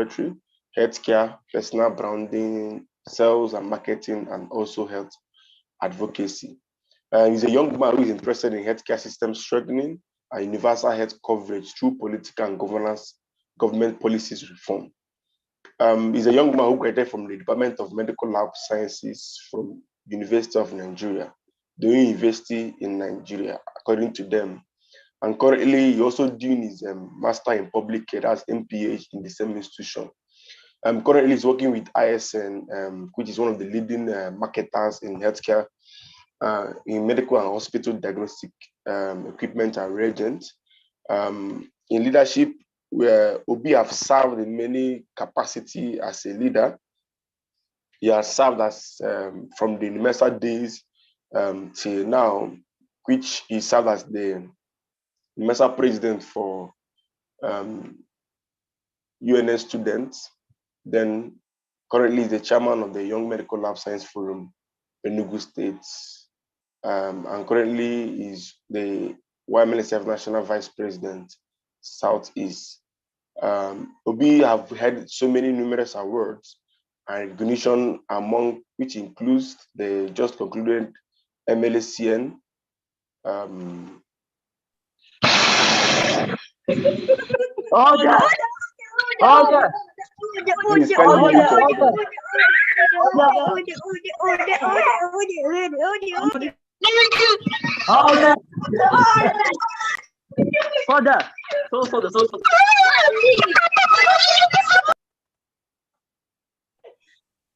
secretary, healthcare, personal branding, sales and marketing, and also health advocacy. He's a young man who is interested in healthcare system strengthening and universal health coverage through political and government policies reform. He's a young man who graduated from the Department of Medical Lab Sciences from University of Nigeria, the only university in Nigeria, according to them. And currently, he's also doing his master in public care, that's MPH, in the same institution. Currently, he's working with ISN, which is one of the leading marketers in healthcare, in medical and hospital diagnostic equipment and reagents. In leadership, where Obi have served in many capacity as a leader. He has served as from the NIMESA days till now, which he served as the NIMESA president for UNS students. Then currently is the chairman of the Young Medical Lab Science Forum, Enugu State, and currently is the YMLSF National Vice President, Southeast. Obi have had so many numerous awards and recognition, among which includes the just concluded MLSCN.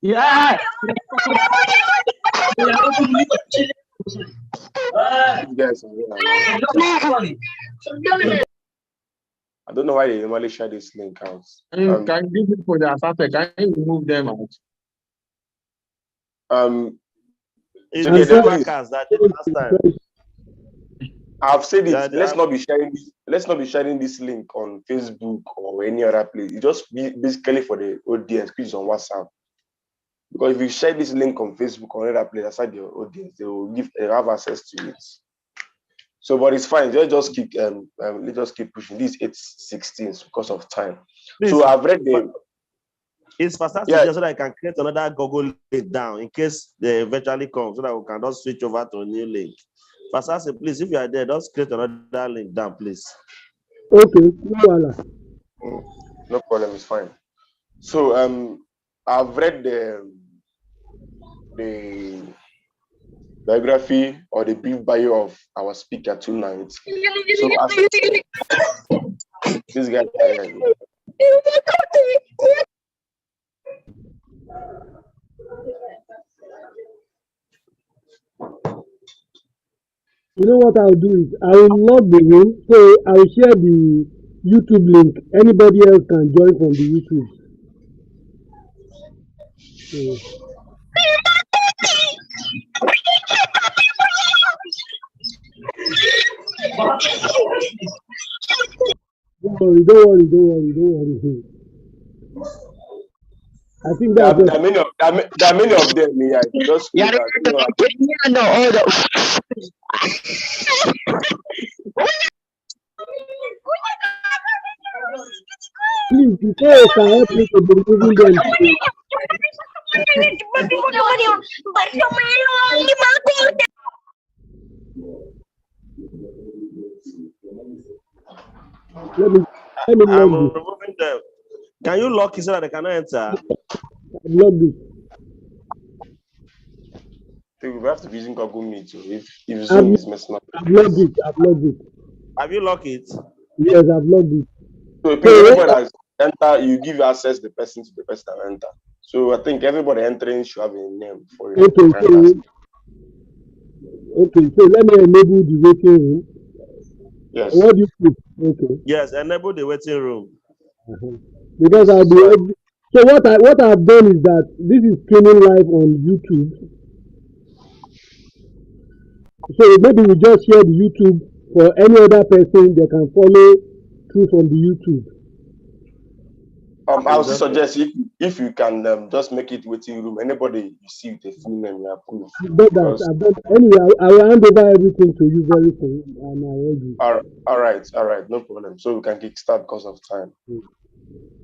Yeah. I don't know why they normally share this link out. Can you give people that started? Can you remove them out? It's the workers that did last time. I've said it. Let's not be sharing this. Let's not be sharing this link on Facebook or any other place. It just be basically for the audience, which is on WhatsApp. Because if you share this link on Facebook or another place aside your audience, they will have access to it. So, but it's fine. Let's just keep pushing. This 8:16 because of time. Please, so I've read the. It's fantastic, so that I can create another Google link down in case they eventually come, so that we can just switch over to a new link. Fantastic, please, if you are there, just create another link down, please. Okay, no problem. It's fine. So I've read the biography or the brief bio of our speaker tonight. So this guy. You know what I'll do is I will log the room, so I'll share the YouTube link. Anybody else can join from the YouTube. Don't worry. I think there are many of them. Yeah, just please, before you can help me to be removing them. Let me I'm removing them. Can you lock it so that they cannot enter? Log it. We have to be using Google Meet if Zoom is messing up. I've logged it. Have you locked it? Yes, I've logged it. So if everybody has enter, you give access the person to the person that enter. So I think everybody entering should have a name for it. Okay, so let me enable the waiting room. Yes. What do you put? Okay. Yes, enable the waiting room. Because I'll be able. So what I've done is that this is streaming live on YouTube. So maybe we just share the YouTube for any other person they can follow through from the YouTube. I would suggest if you can just make it waiting room. Anybody you see with a full name, you approve. I've done that. Anyway, I will hand over everything to you very soon, and I will. All right, no problem. So we can kickstart because of time.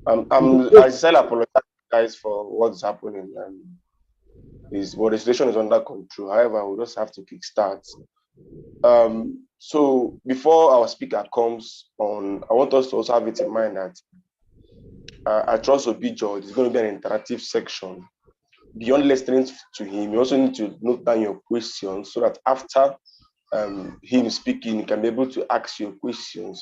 I still apologize guys for what's happening. But the situation is under control. However, we just have to kickstart. So before our speaker comes on, I want us to also have it in mind that I trust Obi George is going to be an interactive section. Beyond listening to him, you also need to note down your questions so that after him speaking, you can be able to ask your questions.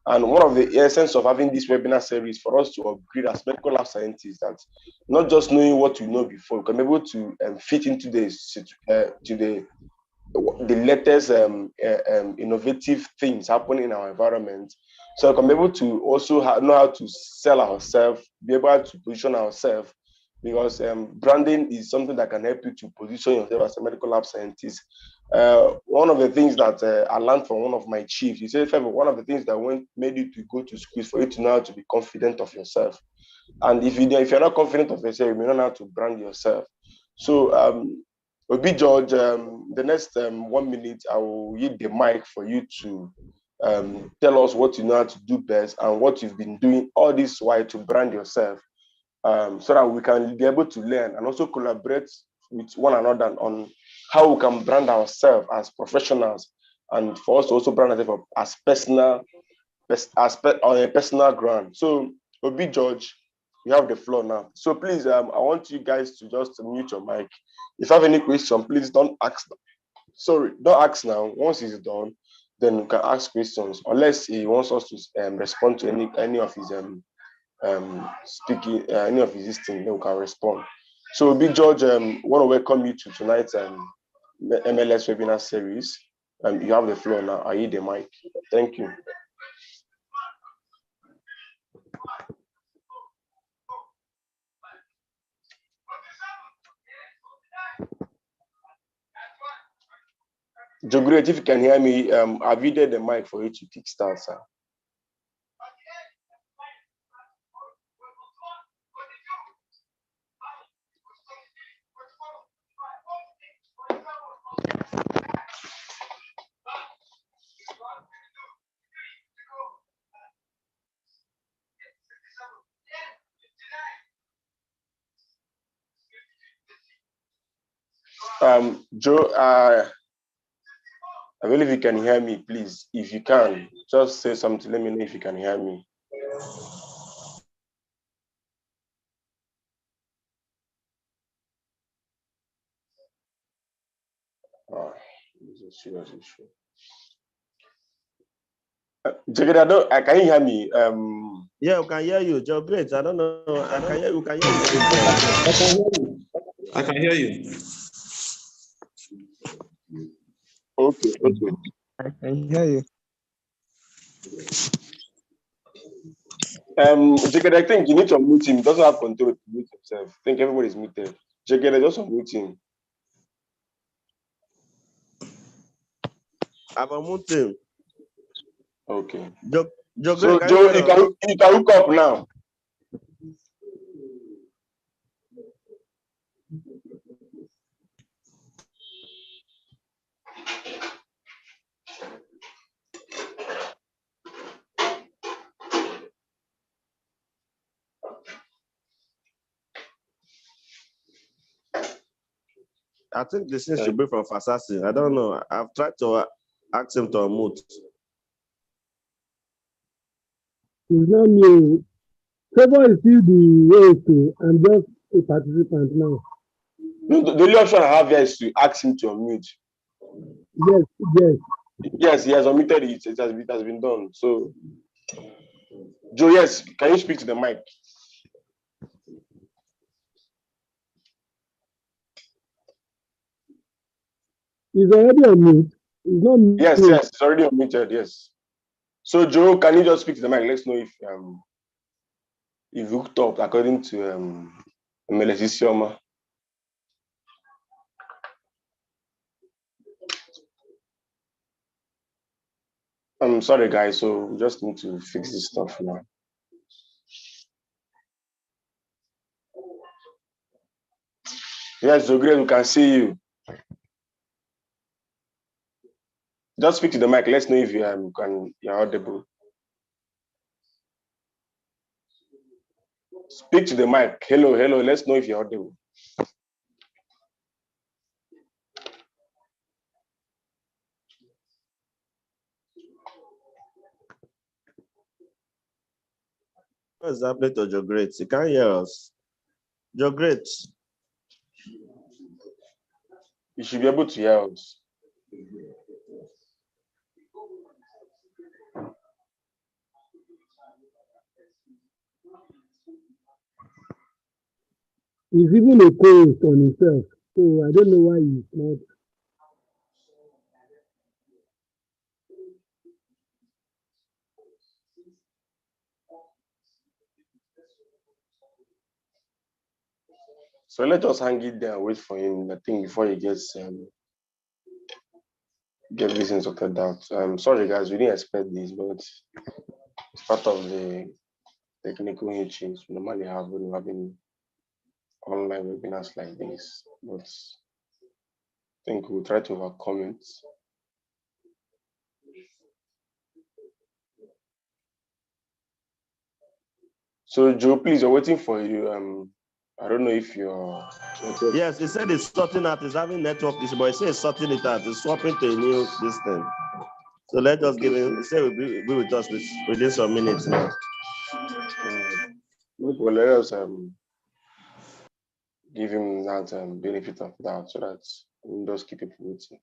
And one of the essence of having this webinar series for us to upgrade as medical lab scientists, that not just knowing what you know before, you can be able to fit into the latest innovative things happening in our environment. So we can be able to also know how to sell ourselves, be able to position ourselves, because branding is something that can help you to position yourself as a medical lab scientist. One of the things that I learned from one of my chiefs, he said, one of the things that made you to go to school is for you to know how to be confident of yourself. And if you're not confident of yourself, you may not know how to brand yourself. So Obi George, the next 1 minute, I will yield the mic for you to tell us what you know how to do best and what you've been doing all this while to brand yourself, so that we can be able to learn and also collaborate with one another on how we can brand ourselves as professionals, and for us to also brand ourselves as on a personal ground. So Obi George, you have the floor now. So please, I want you guys to just mute your mic. If you have any question, please don't ask. Don't ask now. Once he's done, then you can ask questions. Unless he wants us to respond to any of his speaking, any of his things, then we can respond. So Big George, want to welcome you to tonight's MLS webinar series. You have the floor now. I yield the mic. Thank you. Joe Great, if you can hear me, I've yielded the mic for you to kickstart, sir. Joe, I believe you can hear me, please. If you can, just say something. Let me know if you can hear me. This is a serious issue. Jagger, can you hear me? Yeah, we can hear you, Joe. Great. I don't know. I can hear you. Can hear you. I can hear you. Okay. I can hear you. Jagger, I think you need to unmute him. He doesn't have control to mute himself. I think everybody's muted. Jagger, just unmute him. I'm unmuted him. Okay. Joe, So can Joe, you hear us? you can hook up now. I think this thing should be from Fasasi. I don't know. I've tried to ask him to unmute. It's not me. Favor is still the host. I'm just a participant now. No, the only option I have here is to ask him to unmute. Yes. Yes, he has unmuted it. It has been done. So, Joe, yes, can you speak to the mic? He's already on mute. It's not me. Yes, it's already unmuted. Yes. So, Joe, can you just speak to the mic? Let's know if hooked up according to MLS Sioma. I'm sorry, guys. So we just need to fix this stuff now. Yes, Joe, great. We can see you. Just speak to the mic. Let's know if you're audible. Speak to the mic. Hello, hello. Let's know if you're audible. What's happening to Joe Great? You can't hear us. Joe Great. You should be able to hear us. He's even a co-host on himself, so I don't know why he's not. So let us hang it there and wait for him. I think before he gets get this thing sorted out. Sorry guys, we didn't expect this, but it's part of the technical hitches we normally have when we're having online webinars like this. But I think we'll try to overcome it. So Joe, please, we're waiting for you. I don't know if you're. Yes, he said it's sorting out. He's having network issue, but he said he's sorting it out. He's swapping to a new system. So let us give him. He said we'll be with us within some minutes now. Well, let us give him that benefit of that, so that we'll just keep people waiting.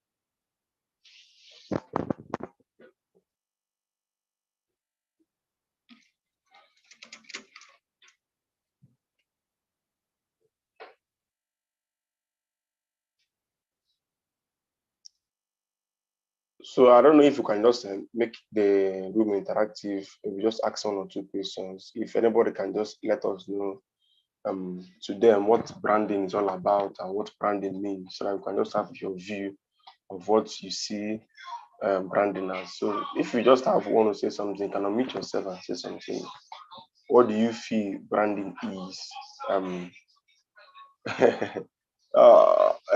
So I don't know if you can just make the room interactive. Maybe just ask 1 or 2 questions. If anybody can just let us know to them what branding is all about and what branding means, so that we can just have your view of what you see branding as. So if you just want to say something, you can unmute yourself and say something. What do you feel branding is?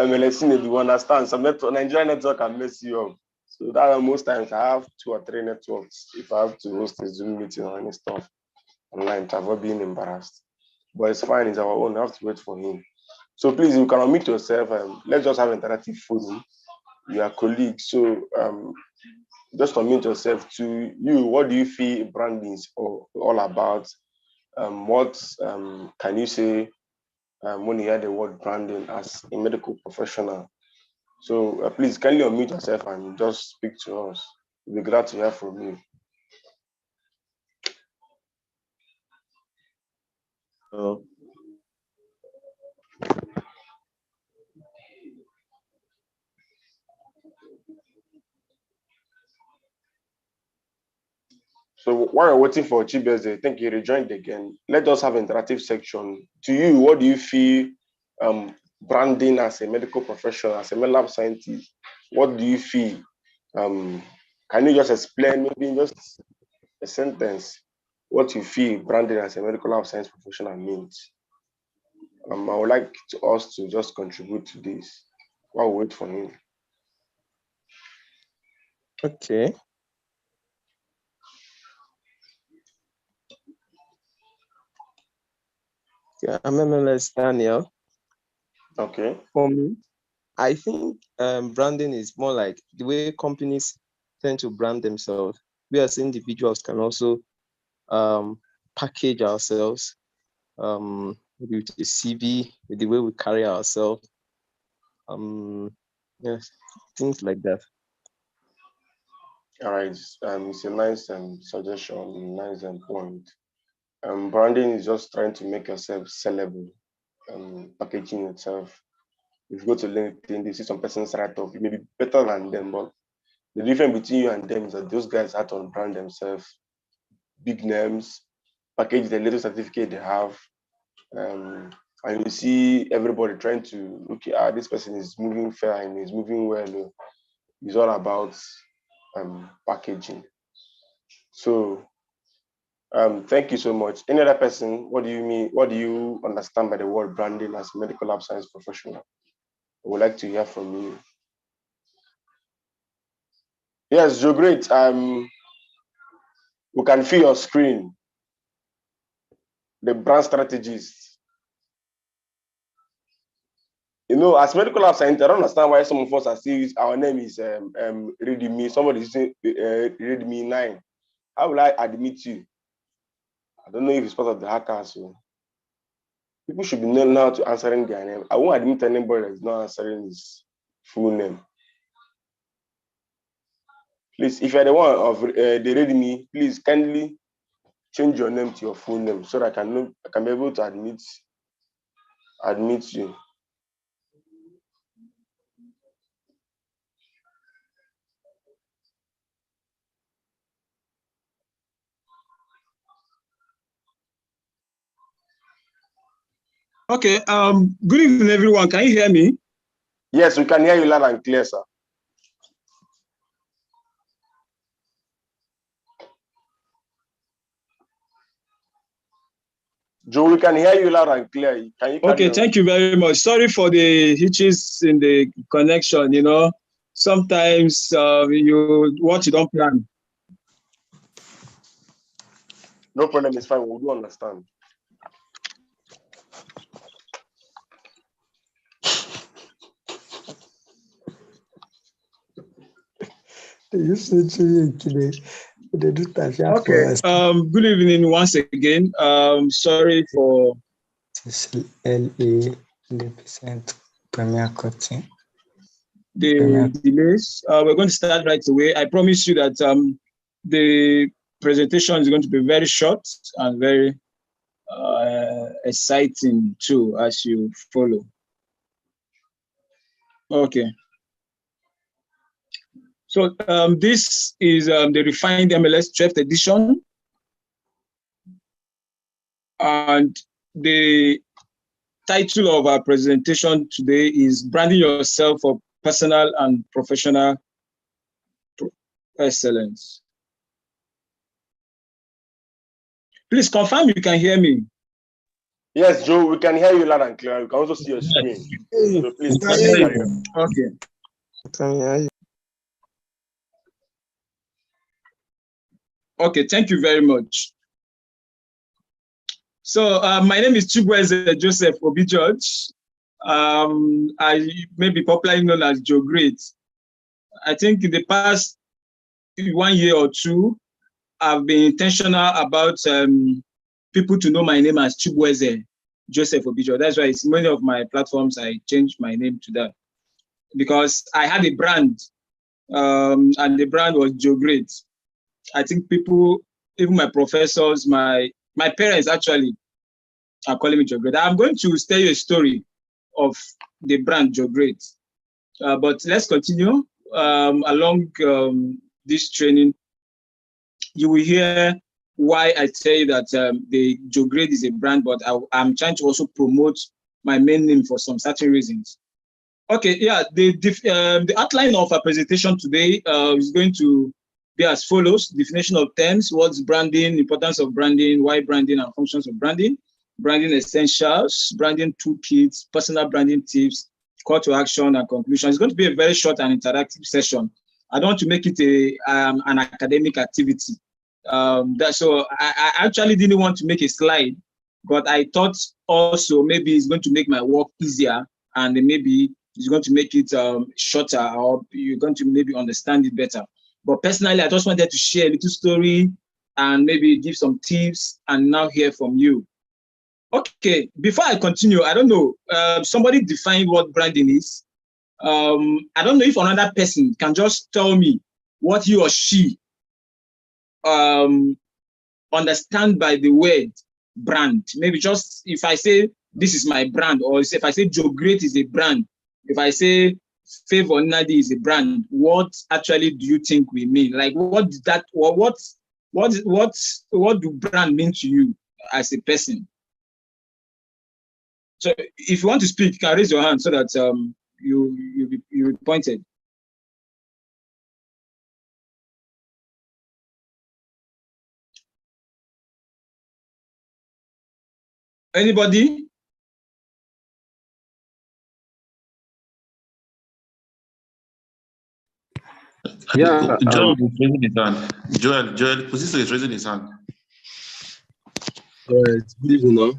MLS you understand some Nigerian network can mess you up. So that most times I have 2 or 3 networks if I have to host a Zoom meeting or any stuff online to avoid being embarrassed. But it's fine, it's our own. I have to wait for him. So please, you can unmute yourself. Let's just have interactive forum. You are colleagues, so just unmute yourself. To you, what do you feel branding is all about? What can you say when you hear the word branding as a medical professional? So please kindly unmute yourself and just speak to us. We'll be glad to hear from you. So while you're waiting for Chibeze, I think he rejoined again. Let us have an interactive section. To you, what do you feel branding as a medical professional, as a lab scientist? What do you feel? Can you just explain, maybe just a sentence, what you feel branding as a medical lab science professional means? I would like us to just contribute to this while we wait for him. Okay. Yeah, I'm MLS Daniel. Okay. For me, I think branding is more like the way companies tend to brand themselves. We as individuals can also package ourselves with the CV, with the way we carry ourselves. Yes, things like that. All right. It's a nice suggestion, nice point. Branding is just trying to make yourself sellable, packaging itself. If you go to LinkedIn, you see some persons write off, you may be better than them, but the difference between you and them is that those guys had to brand themselves, big names, package the little certificate they have, and you see everybody trying to look at this person is moving fair and is moving well. It's all about packaging. So thank you so much. Any other person, what do you mean? What do you understand by the word branding as a medical lab science professional? I would like to hear from you. Yes, Joe, great. We can feel your screen. the brand strategist. You know, as medical lab scientist, I don't understand why some of us are still our name is Readme. Somebody is using Readme 9. How will I admit you? I don't know if it's part of the hackers. So people should be known now to answering their name. I won't admit anybody that is not answering his full name. Please, if you're the one of the Readme, please kindly change your name to your full name so that I can be able to admit you. Okay. Good evening, everyone. Can you hear me? Yes, we can hear you loud and clear, sir. Joe, we can hear you loud and clear. Can you? Okay, thank you very much. Sorry for the hitches in the connection. You know, sometimes what you don't plan. No problem, it's fine. We do understand. Okay. Good evening once again. Sorry for LA 100% Premier Cotton. The delays. We're going to start right away. I promise you that the presentation is going to be very short and very exciting too as you follow. Okay. So this is the refined MLS 12th edition. And the title of our presentation today is Branding Yourself for Personal and Professional Excellence. Please confirm you can hear me. Yes, Joe, we can hear you loud and clear. We can also see your screen. So please, Okay. Can hear you. Okay, thank you very much. So my name is Chibueze Joseph Obi George. I may be popularly known as Joe Great. I think in the past 1 year or two, I've been intentional about people to know my name as Chibueze Joseph Obi George. That's why it's many of my platforms I changed my name to that because I had a brand, and the brand was Joe Great. I think people, even my professors, my parents actually are calling me Joe Great. I'm going to tell you a story of the brand Joe Great. But let's continue along this training. You will hear why I say that the Joe Great is a brand, but I'm trying to also promote my main name for some certain reasons. Okay, yeah, the outline of our presentation today is going to be as follows: definition of terms, what's branding, importance of branding, why branding and functions of branding, branding essentials, branding toolkits, personal branding tips, call to action and conclusion. It's going to be a very short and interactive session. I don't want to make it an academic activity. So I actually didn't want to make a slide, but I thought also maybe it's going to make my work easier and maybe it's going to make it shorter, or you're going to maybe understand it better. But personally, I just wanted to share a little story and maybe give some tips and now hear from you. Okay, before I continue, I don't know, somebody define what branding is. I don't know if another person can just tell me what he or she understand by the word brand. Maybe just if I say this is my brand, or if I say Joe Great is a brand, if I say Favor Nadi is a brand, what actually do you think we mean? Like what do brand mean to you as a person? So if you want to speak, you can raise your hand so that you'll be pointed. Anybody? Yeah, Joel is raising his hand. Joel, Posiso is raising his hand. Good evening.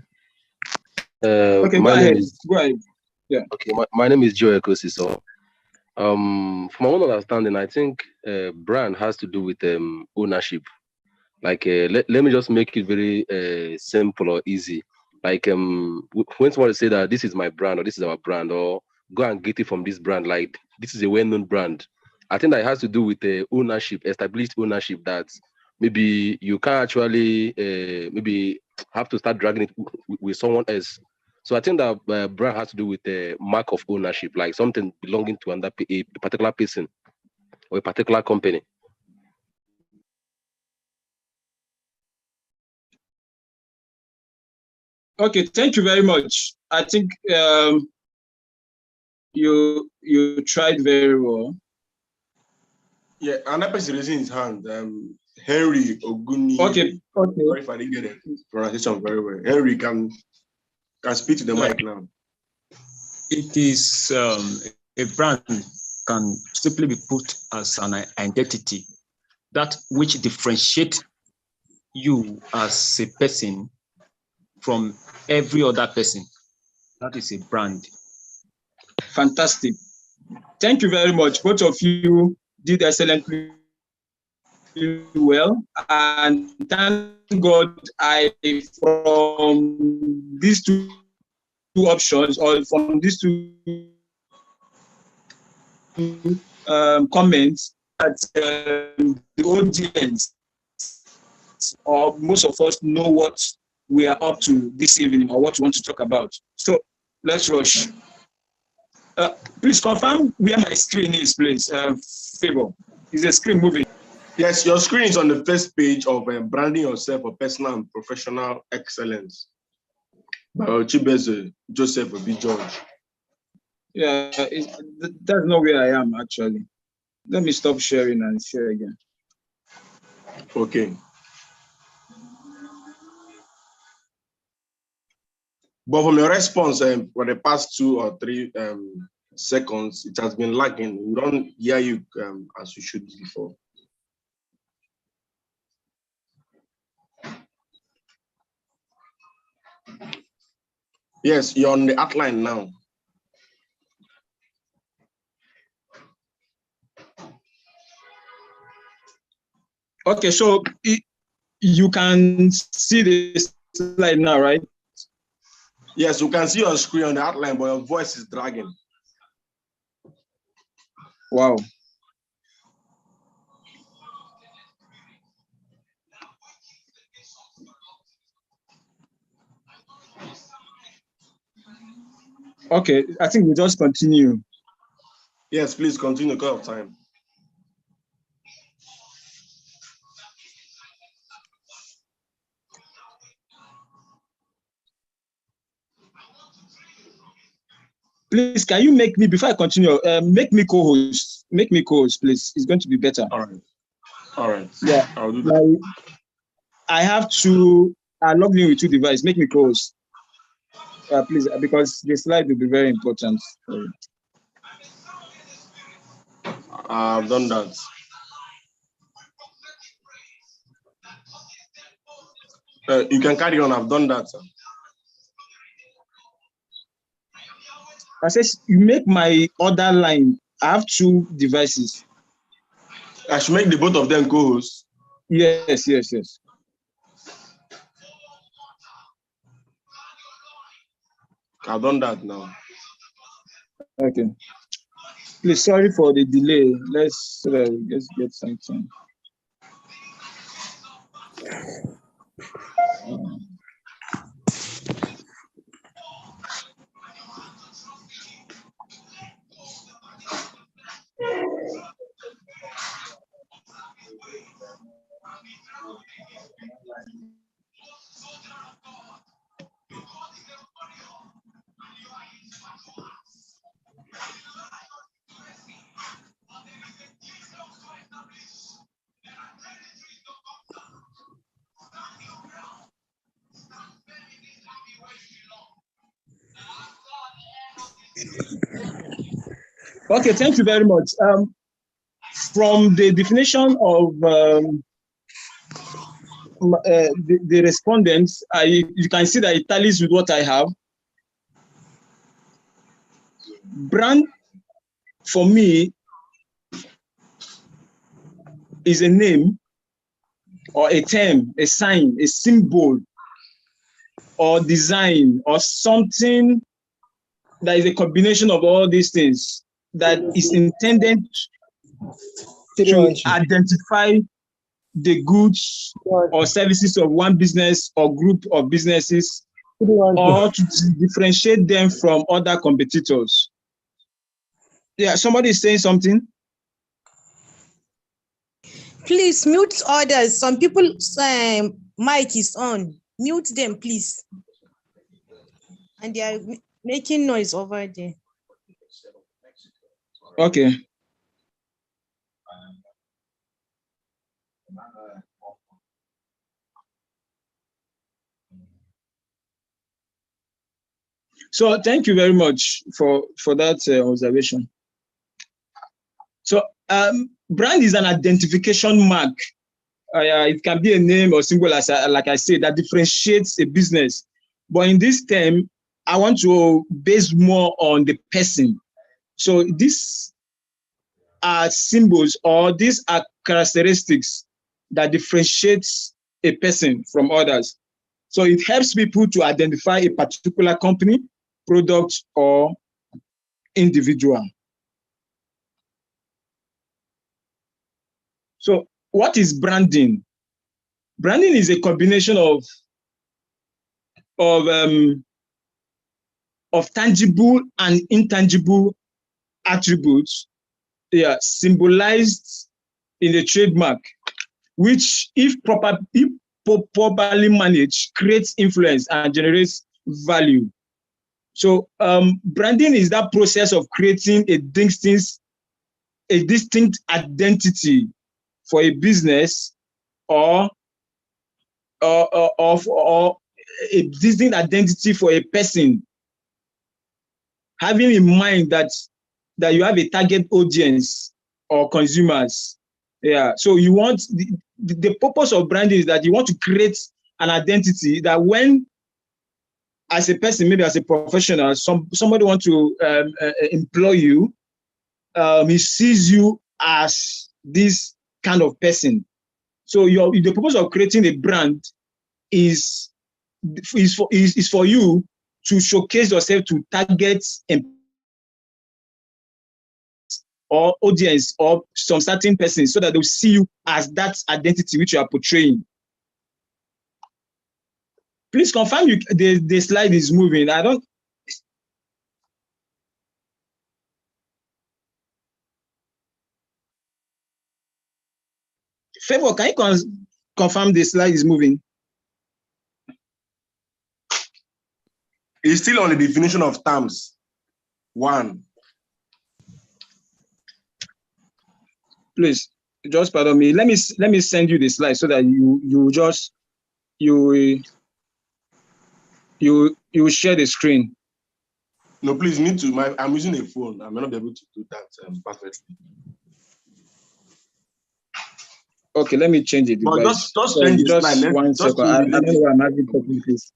Okay, My go name ahead. is Go ahead. Yeah. okay. My name is Joe Ekosi. So, from my own understanding, I think brand has to do with ownership. Like, let me just make it very simple or easy. Like, when someone say that this is my brand or this is our brand, or go and get it from this brand, like this is a well-known brand. I think that it has to do with ownership, established ownership. That maybe you can actually maybe have to start dragging it with someone else. So I think that brand has to do with the mark of ownership, like something belonging to a particular person or a particular company. Okay, thank you very much. I think you tried very well. Yeah, another person raising his hand. Henry Oguni. Okay. Sorry if I didn't get the pronunciation very well. Henry can speak to the mic now. It is a brand can simply be put as an identity, that which differentiates you as a person from every other person. That is a brand. Fantastic. Thank you very much. Both of you did excellently well, and thank God from these two options or from these two comments that the audience or most of us know what we are up to this evening or what we want to talk about. So let's rush. Please confirm where my screen is, please. Favor. Is the screen moving? Yes, your screen is on the first page of branding yourself for personal and professional excellence by Ochibeze Joseph Obi George. Yeah, that's not where I am actually. Let me stop sharing and share again. Okay. But from your response for the past 2 or 3 seconds, it has been lagging. We don't hear you as you should before. Yes, you're on the outline now. Okay, so you can see the slide now, right? Yes, you can see your screen on the outline, but your voice is dragging. Wow. Okay, I think we just continue. Yes, please continue because of time. Please, can you make me, before I continue, make me co-host. Make me co-host, please. It's going to be better. All right. All right. Yeah. I'll do that. I have to log in with 2 devices. Make me co-host. Please, because the slide will be very important. I've done that. You can carry on. I've done that. I says you make my other line. I have 2 devices. I should make the both of them co-hosts. Yes. I've done that now. Okay. Please, sorry for the delay. Let's get something. Okay, thank you very much. From the definition of the respondents, you can see that it tallies with what I have. Brand, for me, is a name or a term, a sign, a symbol, or design, or something that is a combination of all these things that is intended to identify the goods or services of one business or group of businesses, or to differentiate them from other competitors. Yeah, somebody is saying something. Please mute others. Some people's mic is on. Mute them, please. And they are making noise over there. Okay. So thank you very much for that observation. So brand is an identification mark. It can be a name or symbol, like I said, that differentiates a business. But in this term, I want to base more on the person. So these are symbols, or these are characteristics that differentiates a person from others. So it helps people to identify a particular company, product, or individual. So what is branding? Branding is a combination of tangible and intangible attributes, symbolized in a trademark, which, if properly managed, creates influence and generates value. So branding is that process of creating a distinct identity for a business, or a distinct identity for a person, having in mind that you have a target audience or consumers. Yeah. So you want the purpose of branding is that you want to create an identity that when, as a person, maybe as a professional, somebody wants to employ you, he sees you as this kind of person. So the purpose of creating a brand is for you to showcase yourself to target or audience or some certain person, so that they'll see you as that identity which you are portraying. Please confirm the slide is moving. I don't. Favor, can you confirm the slide is moving? It's still on the definition of terms. 1. Please, just pardon me. Let me send you the slide so that you share the screen. No, please, need to. I'm using a phone. I may not be able to do that perfectly. Okay, let me change the device. Just change the slide. Just 1 second. I don't know why I'm having problem, please.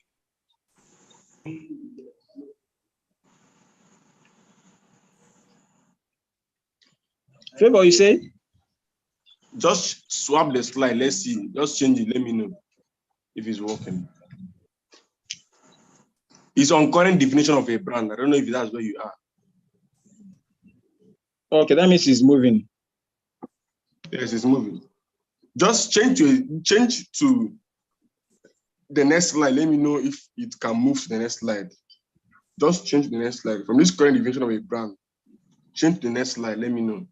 Favor, you say? Just swap the slide. Let's see. Just change it. Let me know if it's working. It's on current definition of a brand. I don't know if that's where you are. Okay, that means it's moving. Yes, it's moving. Just change to the next slide. Let me know if it can move to the next slide. Just change to the next slide. From this current definition of a brand, change to the next slide. Let me know.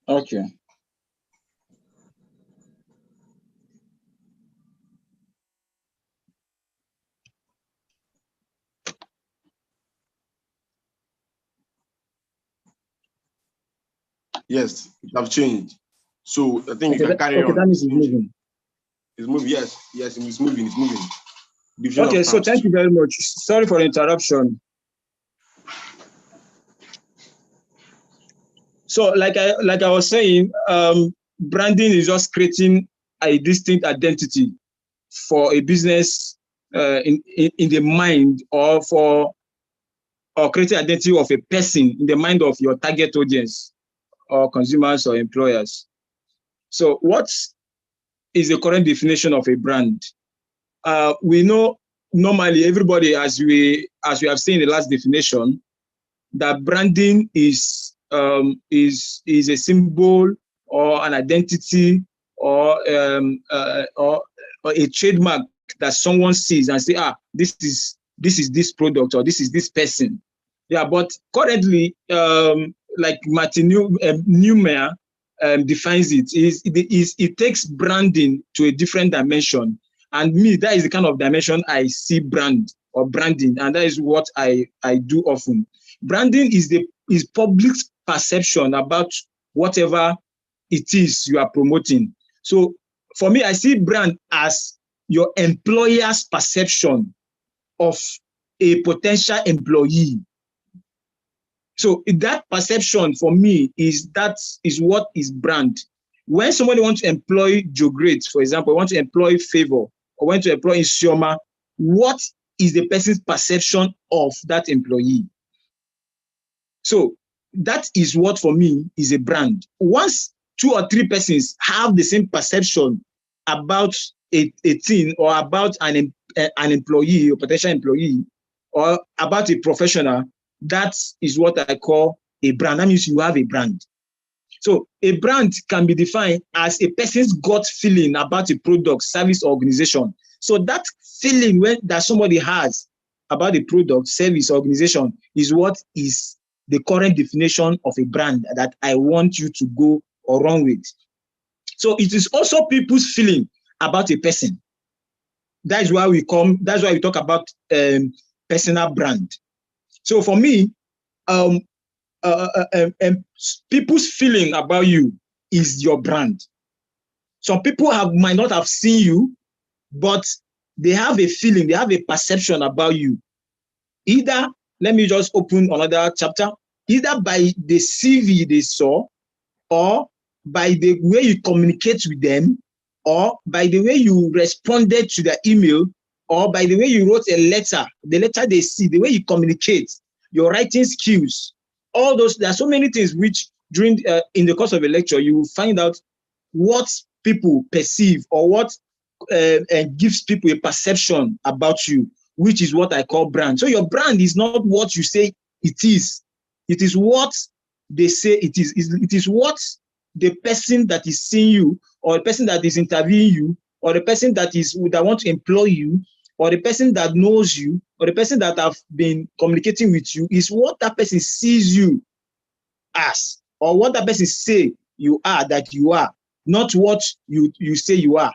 Okay. Yes, it have changed. So I think you can carry on. Okay, that means it's moving. It's moving. Yes, it's moving. It's moving. Okay, so thank you very much. Sorry for the interruption. So, like I was saying, branding is just creating a distinct identity for a business in the mind, or creating identity of a person in the mind of your target audience, or consumers or employers. So what is the current definition of a brand? We know normally everybody, as we have seen in the last definition, that branding is a symbol or an identity or a trademark that someone sees and say, this is this product, or this is this person. Yeah, but currently, like Martin Neumeyer defines it, it takes branding to a different dimension. And me, that is the kind of dimension I see brand or branding, and that is what I do often. Branding is public perception about whatever it is you are promoting. So for me, I see brand as your employer's perception of a potential employee. So that perception for me is what is brand. When somebody wants to employ Joe Great, for example, want to employ Favor, or want to employ Isioma, what is the person's perception of that employee? So that is what for me is a brand. Once 2 or 3 persons have the same perception about a thing, or about an employee or potential employee, or about a professional, that is what I call a brand. That means you have a brand. So a brand can be defined as a person's gut feeling about a product, service, or organization. So that feeling that somebody has about a product, service, or organization is what is the current definition of a brand that I want you to go or run with. So it is also people's feeling about a person. That's why we talk about personal brand. So for me, people's feeling about you is your brand. Some people might not have seen you, but they have a feeling, they have a perception about you. Either, let me just open another chapter, either by the CV they saw, or by the way you communicate with them, or by the way you responded to their email, or by the way you wrote a letter, the letter they see, the way you communicate, your writing skills, all those. There are so many things which during in the course of a lecture you will find out what people perceive, or what gives people a perception about you, which is what I call brand. So your brand is not what you say it is. It is what they say it is. It is what the person that is seeing you, or the person that is interviewing you, or the person that want to employ you, or the person that knows you, or the person that have been communicating with you, is what that person sees you as, or what that person say you are, that you are, not what you say you are.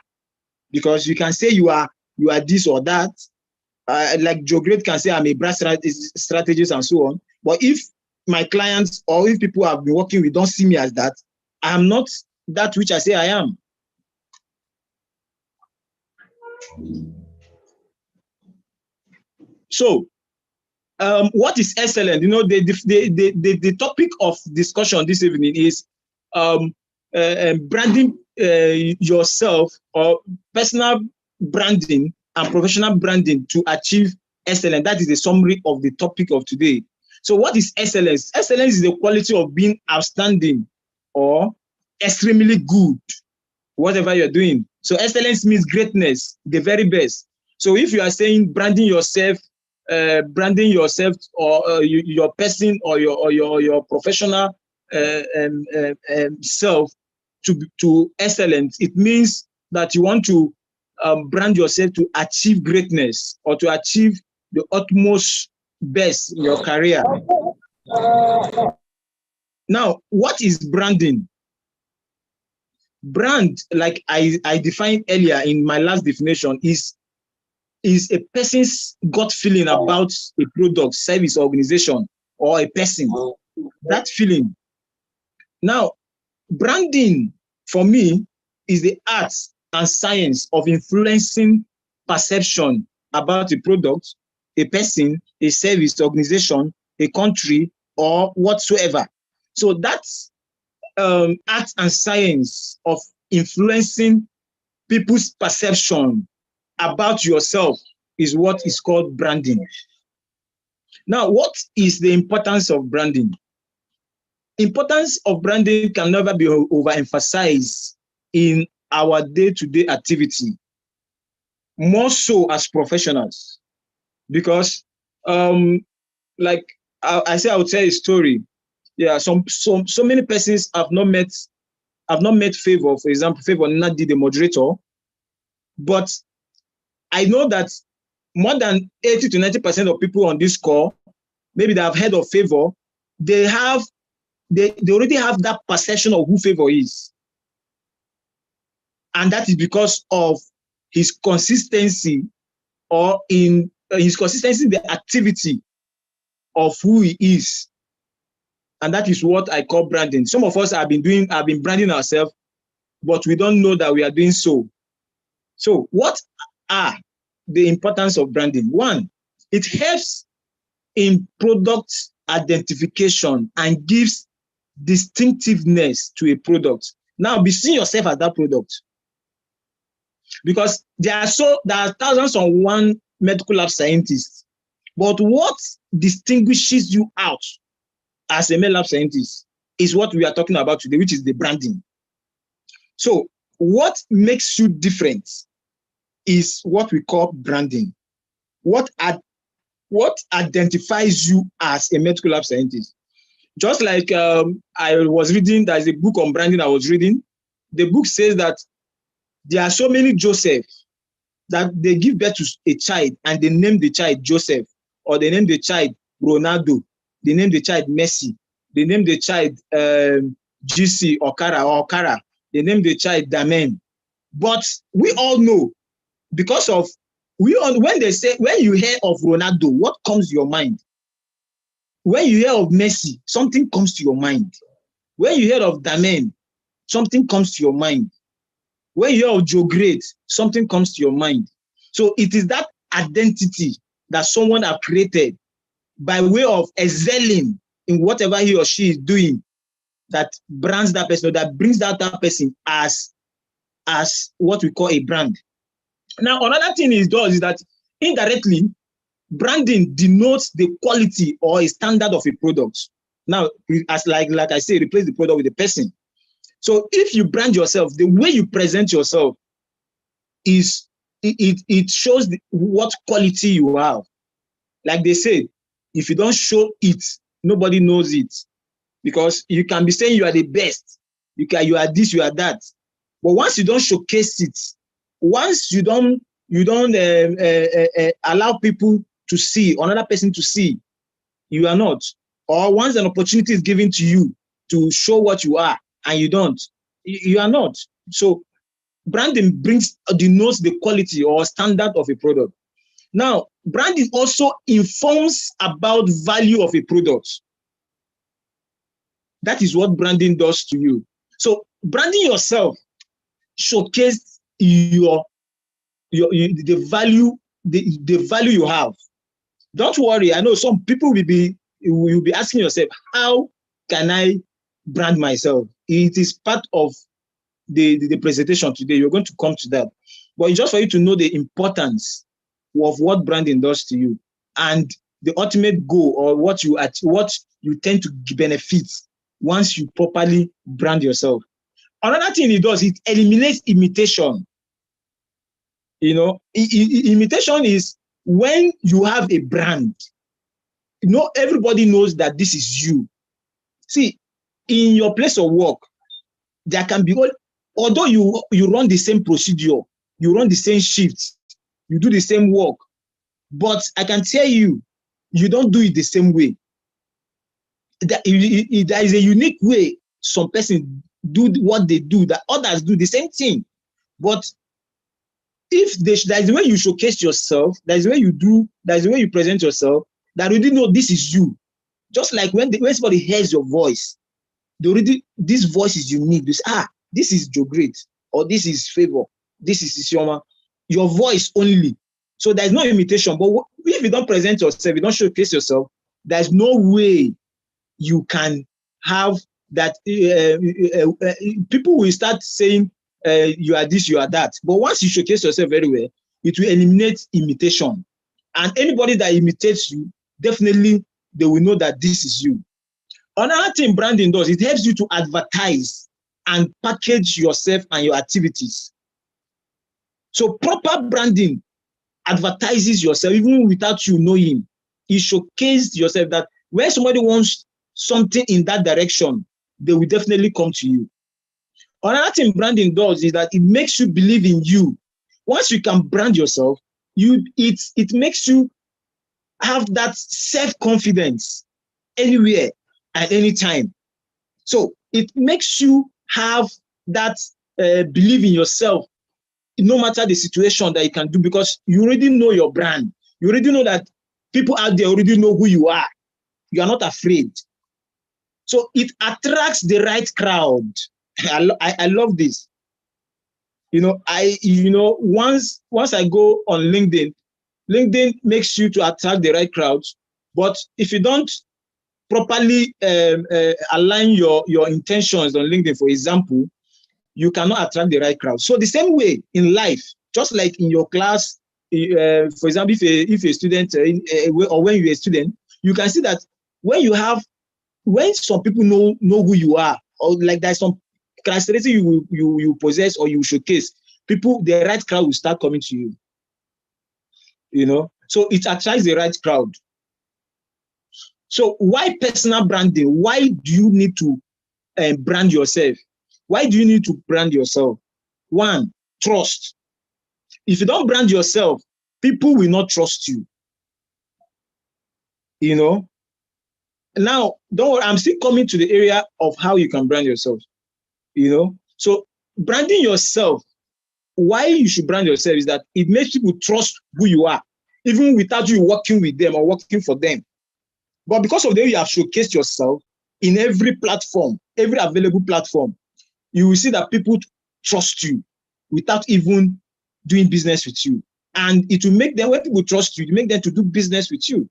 Because you can say you are this or that. Like Joe Great can say I'm a brand strategist and so on. But if my clients or if people I've been working with don't see me as that, I am not that which I say I am. So, what is excellent? You know, the topic of discussion this evening is branding yourself, or personal branding and professional branding to achieve excellence. That is the summary of the topic of today. So what is excellence? Excellence is the quality of being outstanding or extremely good, whatever you're doing. So excellence means greatness, the very best. So if you are saying branding yourself, or your person, or your professional self to excellence, it means that you want to brand yourself to achieve greatness, or to achieve the utmost best in your career. Now, what is branding? Brand, like I defined earlier in my last definition, is a person's gut feeling about a product, service, organization, or a person. That feeling. Now, branding for me is the art and science of influencing perception about a product, a person, a service, organization, a country, or whatsoever. So that's art and science of influencing people's perception about yourself is what is called branding. Now, what is the importance of branding? Importance of branding can never be overemphasized in our day-to-day activity, more so as professionals, because like I say, I would tell a story. Yeah, so many persons have not met Favor. For example, Favor Nadi, the moderator, but I know that more than 80 to 90% of people on this call, maybe they have heard of Favor, they already have that perception of who Favor is. And that is because of his consistency, or in his consistency in the activity of who he is. And that is what I call branding. Some of us have been branding ourselves, but we don't know that we are doing so. So what are the importance of branding? One, it helps in product identification and gives distinctiveness to a product. Now, be seeing yourself as that product. Because there are thousands of one medical lab scientists, but what distinguishes you out as a medical lab scientist is what we are talking about today, which is the branding. So what makes you different is what we call branding. What identifies you as a medical lab scientist? Just like I was reading, there's a book on branding I was reading. The book says that there are so many Joseph that they give birth to a child and they name the child Joseph, or they name the child Ronaldo, they name the child Messi, they name the child GC Okara, they name the child Damen. But we all know, because of when you hear of Ronaldo, what comes to your mind? When you hear of Messi, something comes to your mind. When you hear of Damen, something comes to your mind. When you hear of Joe Great, something comes to your mind. So it is that identity that someone has created by way of excelling in whatever he or she is doing that brands that person, or that brings that person as what we call a brand. Now, another thing it does is that indirectly, branding denotes the quality or a standard of a product. Now, as like I say, replace the product with the person. So if you brand yourself, the way you present yourself is it shows what quality you have. Like they say, if you don't show it, nobody knows it. Because you can be saying you are the best, you are this, you are that. But once you don't showcase it, once you don't allow people to see, another person to see, you are not. Or once an opportunity is given to you to show what you are, and you don't, you are not. So branding denotes the quality or standard of a product. Now, branding also informs about value of a product. That is what branding does to you. So branding yourself showcases the value you have. Don't worry. I know some people will be asking yourself, how can I brand myself? It is part of the presentation today. You're going to come to that. But it's just for you to know the importance of what branding does to you and the ultimate goal, or what you tend to benefit once you properly brand yourself. Another thing it does, it eliminates imitation. Imitation is when you have a brand, everybody knows that this is you. See, in your place of work, there can be, although you run the same procedure, you run the same shifts, you do the same work, but I can tell you, you don't do it the same way. There is a unique way some persons do what they do, that others do the same thing. But if there is the way you showcase yourself, there is the way you do, there is the way you present yourself, that already know this is you. Just like when somebody hears your voice, this voice is unique. This is Joe Great, or this is Favor, this is Isioma. Your voice only. So there's no imitation. But if you don't present yourself, you don't showcase yourself, there's no way you can have that people will start saying you are this, you are that. But once you showcase yourself very well, it will eliminate imitation. And anybody that imitates you, definitely they will know that this is you. Another thing branding does, it helps you to advertise and package yourself and your activities. So proper branding advertises yourself even without you knowing. It showcases yourself that when somebody wants something in that direction, they will definitely come to you. Another thing branding does is that it makes you believe in you. Once you can brand yourself, it makes you have that self-confidence anywhere at any time. So it makes you have that belief in yourself no matter the situation that you can do, because you already know your brand. You already know that people out there already know who you are. You are not afraid. So it attracts the right crowd. I love this. Once I go on LinkedIn makes you to attract the right crowds. But if you don't properly align your intentions on LinkedIn, for example, you cannot attract the right crowd. So the same way in life, just like in your class, for example, if a student or when you're a student, you can see that when some people know who you are, or like there's some characteristics you possess or you showcase, people, the right crowd will start coming to you. So it attracts the right crowd. So why personal branding? Why do you need to brand yourself? Why do you need to brand yourself? One, trust. If you don't brand yourself, people will not trust you. Now, don't worry, I'm still coming to the area of how you can brand yourself. So branding yourself, why you should brand yourself is that it makes people trust who you are, even without you working with them or working for them. But because of the way you have showcased yourself in every platform, every available platform, you will see that people trust you without even doing business with you. And it will make them, when people trust you, it make them to do business with you.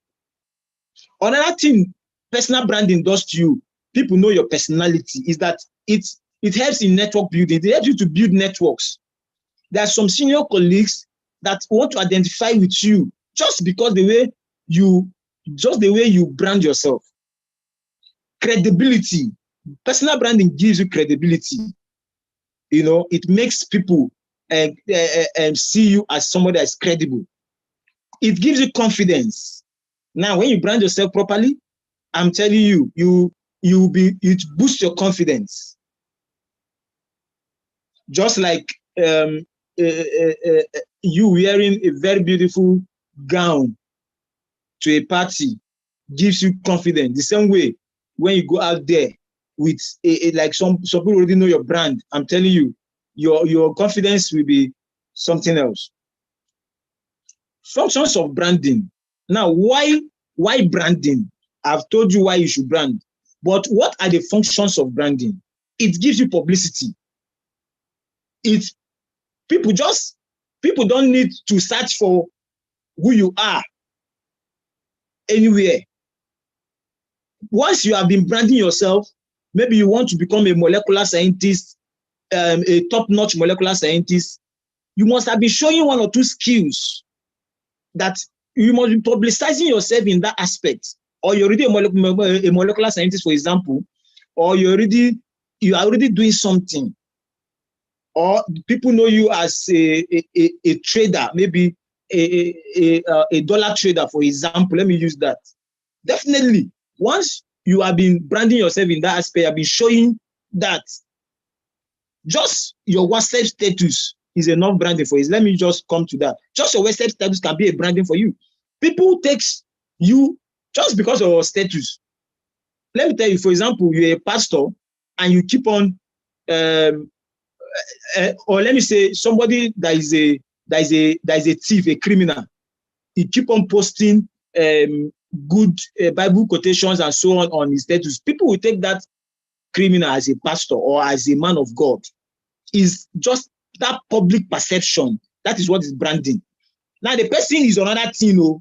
Another thing personal branding does to you, people know your personality, is that it helps in network building. It helps you to build networks. There are some senior colleagues that want to identify with you just because the way you brand yourself. Credibility. Personal branding gives you credibility. It makes people see you as somebody that's credible. It gives you confidence. Now, when you brand yourself properly, I'm telling you, it boosts your confidence. Just like you wearing a very beautiful gown to a party gives you confidence. The same way, when you go out there with like some people already know your brand, I'm telling you, your confidence will be something else. Functions of branding. Now, why branding? I've told you why you should brand. But what are the functions of branding? It gives you publicity. People don't need to search for who you are anywhere. Once you have been branding yourself, maybe you want to become a molecular scientist, a top-notch molecular scientist, you must have been showing one or two skills that you must be publicizing yourself in that aspect. Or you're already a molecular scientist, for example, or you are already doing something. Or people know you as a trader, maybe a dollar trader, for example. Let me use that. Definitely, once you have been branding yourself in that aspect, you have been showing that just your WhatsApp status is enough branding for you. Let me just come to that. Just your WhatsApp status can be a branding for you. People take you just because of your status. Let me tell you, for example, you're a pastor and you keep on, or let me say somebody that is a thief, a criminal. He keep on posting good Bible quotations and so on his status. People will take that criminal as a pastor or as a man of God. Is just that public perception. That is what is branding. Now the person is another thing,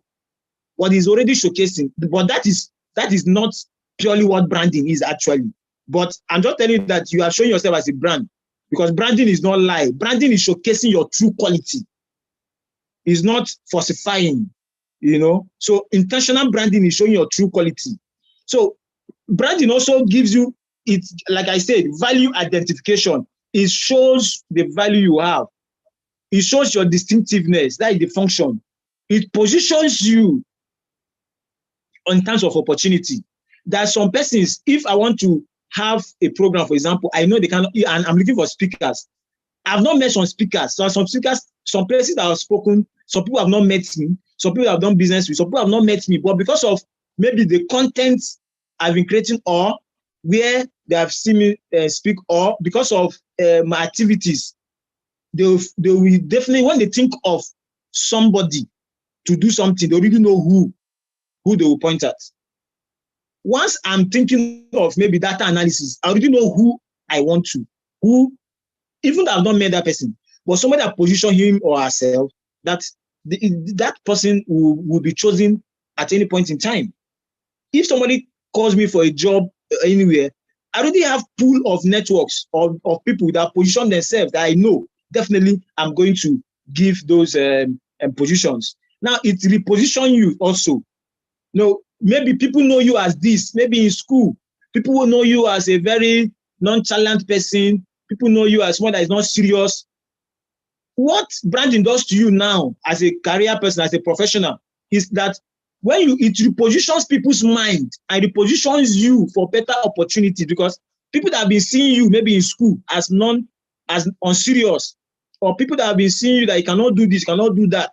what is already showcasing, but that is not purely what branding is actually. But I'm just telling you that you are showing yourself as a brand, because branding is not lie. Branding is showcasing your true quality. It's not falsifying, you know. So intentional branding is showing your true quality. So branding also gives you, it's like I said, value identification. It shows the value you have. It shows your distinctiveness. That is the function. It positions you in terms of opportunity. There are some persons, if I want to have a program, for example, I know they cannot, and I'm looking for speakers. I've not met some speakers. So some speakers, some places that have spoken, some people have not met me, some people have done business with, some people have not met me, but because of maybe the content I've been creating, or where they have seen me speak, or because of my activities, they will definitely, when they think of somebody to do something, they already know who they will point at. Once I'm thinking of maybe data analysis, I already know who I want to, who, even though I've not met that person, but somebody that position him or herself, that that person will be chosen at any point in time. If somebody calls me for a job anywhere, I already have pool of networks of people that position themselves that I know definitely I'm going to give those positions. Now it reposition you also. You know, maybe people know you as this. Maybe in school, people will know you as a very nonchalant person. People know you as someone that is not serious. What branding does to you now as a career person, as a professional, is that when it repositions people's mind and repositions you for better opportunity, because people that have been seeing you maybe in school as unserious, or people that have been seeing you that you cannot do this, cannot do that.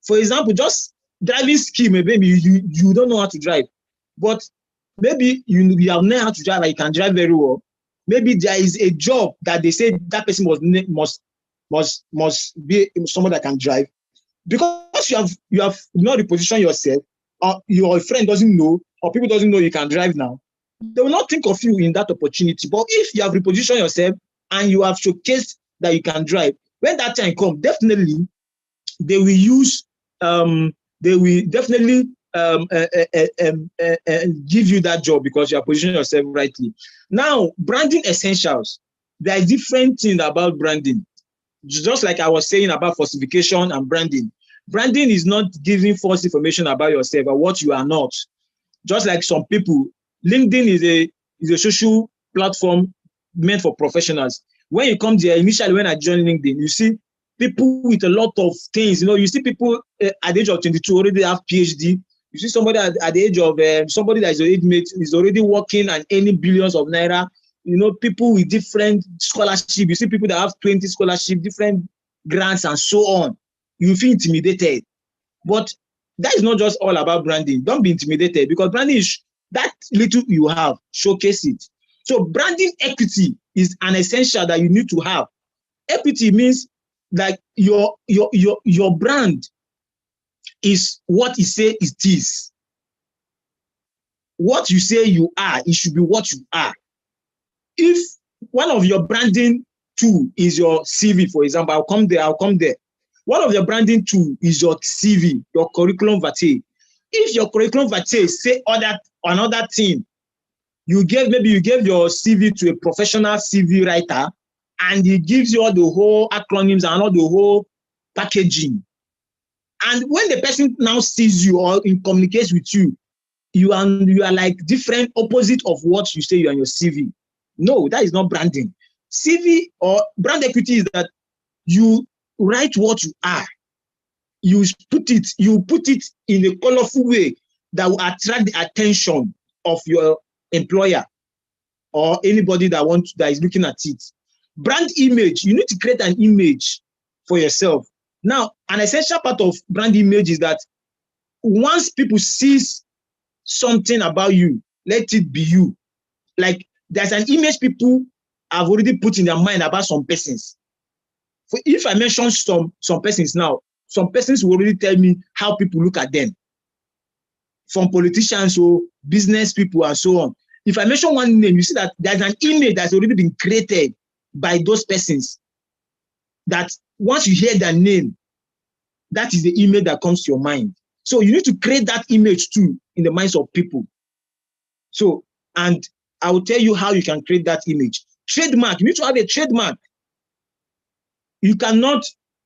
For example, just driving skill, maybe you don't know how to drive, but maybe you have learned how to drive and you can drive very well. Maybe there is a job that they say that person must be someone that can drive. Because you have not repositioned yourself, or your friend doesn't know, or people doesn't know you can drive now, they will not think of you in that opportunity. But if you have repositioned yourself and you have showcased that you can drive, when that time comes, definitely they will use they will definitely give you that job because you are positioning yourself rightly. Now, branding essentials. There are different things about branding. Just like I was saying about falsification and branding. Branding is not giving false information about yourself or what you are not. Just like some people, LinkedIn is a social platform meant for professionals. When you come there, initially when I joined LinkedIn, you see people with a lot of things. You know, you see people at the age of 22 already have PhD. You see somebody at the age of somebody that is your age mate is already working and earning billions of naira. You know, people with different scholarship. You see people that have 20 scholarship, different grants, and so on. You feel intimidated. But that is not just all about branding. Don't be intimidated, because branding is that little you have, showcase it. So branding equity is an essential that you need to have. Equity means that your brand is what you say it is. What you say you are, it should be what you are. If one of your branding tool is your CV, for example, I'll come there. One of your branding tool is your CV, your curriculum vitae. If your curriculum vitae say another thing, you gave your CV to a professional CV writer, and he gives you all the whole acronyms and all the whole packaging. And when the person now sees you or communicates with you, you are like different, opposite of what you say you are in your CV. No, that is not branding. CV or brand equity is that you write what you are. You put it in a colorful way that will attract the attention of your employer or anybody that is looking at it. Brand image, you need to create an image for yourself. Now, an essential part of brand image is that once people see something about you, let it be you. Like there's an image people have already put in their mind about some persons. If I mention some persons now, some persons will already tell me how people look at them. From politicians or business people and so on. If I mention one name, you see that there's an image that's already been created by those persons. That once you hear their name, that is the image that comes to your mind. So you need to create that image too in the minds of people. So, and I will tell you how you can create that image. Trademark. You need to have a trademark. You cannot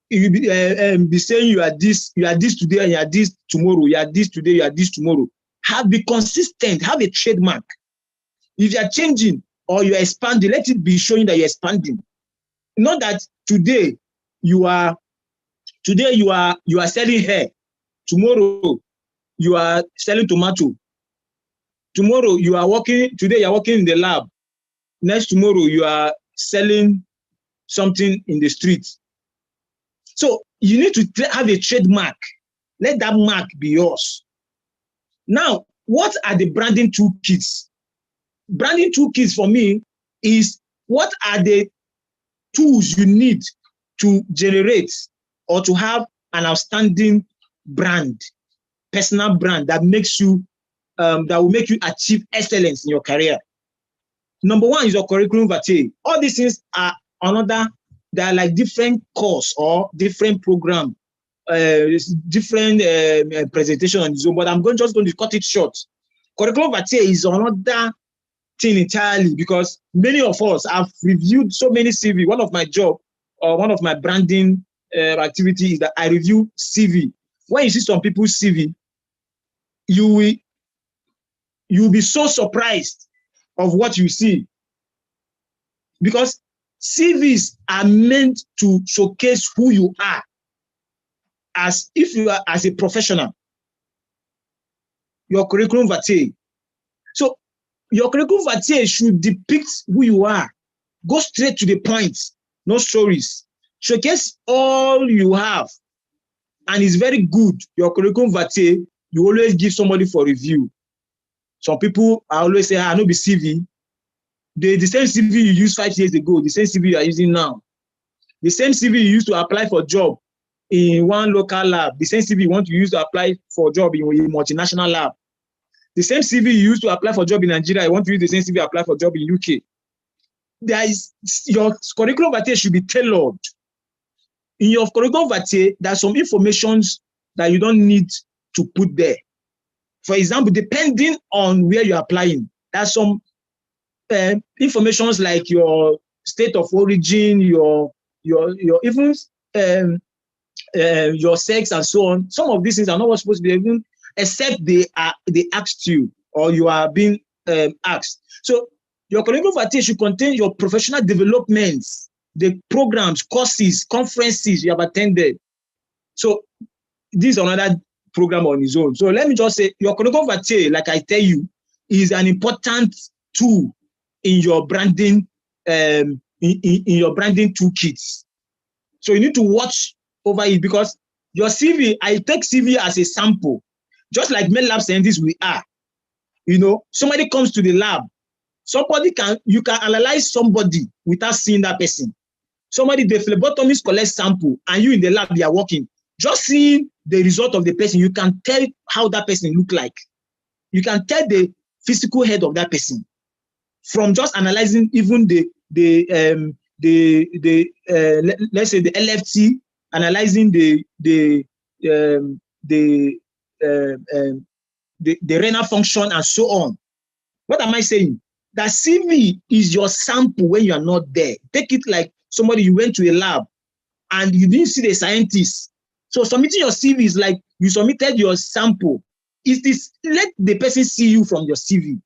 be saying you are this today and you are this tomorrow. You are this today, you are this tomorrow. Be consistent. Have a trademark. If you are changing or you are expanding, let it be showing that you're expanding. Not that today you are selling hair. Tomorrow you are selling tomato. Tomorrow you are working. Today you are working in the lab. Next tomorrow you are selling something in the street. So you need to have a trademark. Let that mark be yours. Now, what are the branding toolkits? Branding toolkits for me is what are the tools you need to generate or to have an outstanding brand, personal brand that makes you that will make you achieve excellence in your career. Number one is your curriculum vitae. All these things are they are like different course or different program, different presentation on its own, but I'm just going to cut it short. Curriculum vitae is another thing entirely because many of us have reviewed so many CV. One of my job or one of my branding activity is that I review CV. When you see some people's CV, you will be so surprised of what you see because CVs are meant to showcase who you are as if you are as a professional. Your curriculum vitae. So your curriculum vitae should depict who you are. Go straight to the point, no stories. Showcase all you have. And it's very good. Your curriculum vitae, you always give somebody for review. Some people always say, I know be CV. The same CV you used 5 years ago, the same CV you are using now. The same CV you used to apply for a job in one local lab, the same CV you want to use to apply for a job in a multinational lab. The same CV you used to apply for a job in Nigeria, you want to use the same CV to apply for a job in UK. Your curriculum vitae should be tailored. In your curriculum vitae, there are some informations that you don't need to put there. For example, depending on where you're applying, there are some informations like your state of origin, your even your sex and so on. Some of these things are not supposed to be even, except they asked you or you are being asked. So your curriculum vitae should contain your professional developments, the programs, courses, conferences you have attended. So this is another program on its own. So let me just say, your curriculum vitae, like I tell you, is an important tool in your branding, in your branding toolkits. So you need to watch over it because your CV, I take CV as a sample, just like many lab scientists we are. You know, somebody comes to the lab, you can analyze somebody without seeing that person. Somebody, the phlebotomist collects sample, and you in the lab, they are working. Just seeing the result of the person, you can tell how that person look like. You can tell the physical head of that person from just analyzing even let's say the LFT, analyzing the renal function and so on. What am I saying? That CV is your sample when you are not there. Take it like somebody, you went to a lab and you didn't see the scientist. So submitting your CV is like you submitted your sample. Let the person see you from your CV.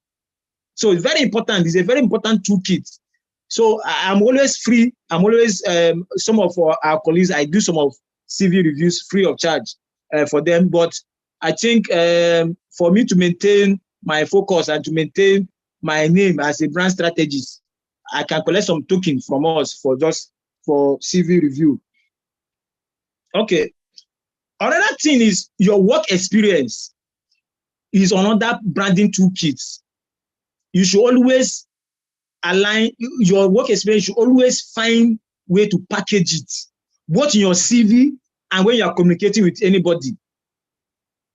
So it's very important. It's a very important toolkit. So I'm always free. I'm always, some of our colleagues, I do some of CV reviews free of charge for them. But I think for me to maintain my focus and to maintain my name as a brand strategist, I can collect some token from us for CV review. Okay. Another thing is your work experience is another branding toolkit. You should always align your work experience. You should always find way to package it, both in your CV and when you are communicating with anybody.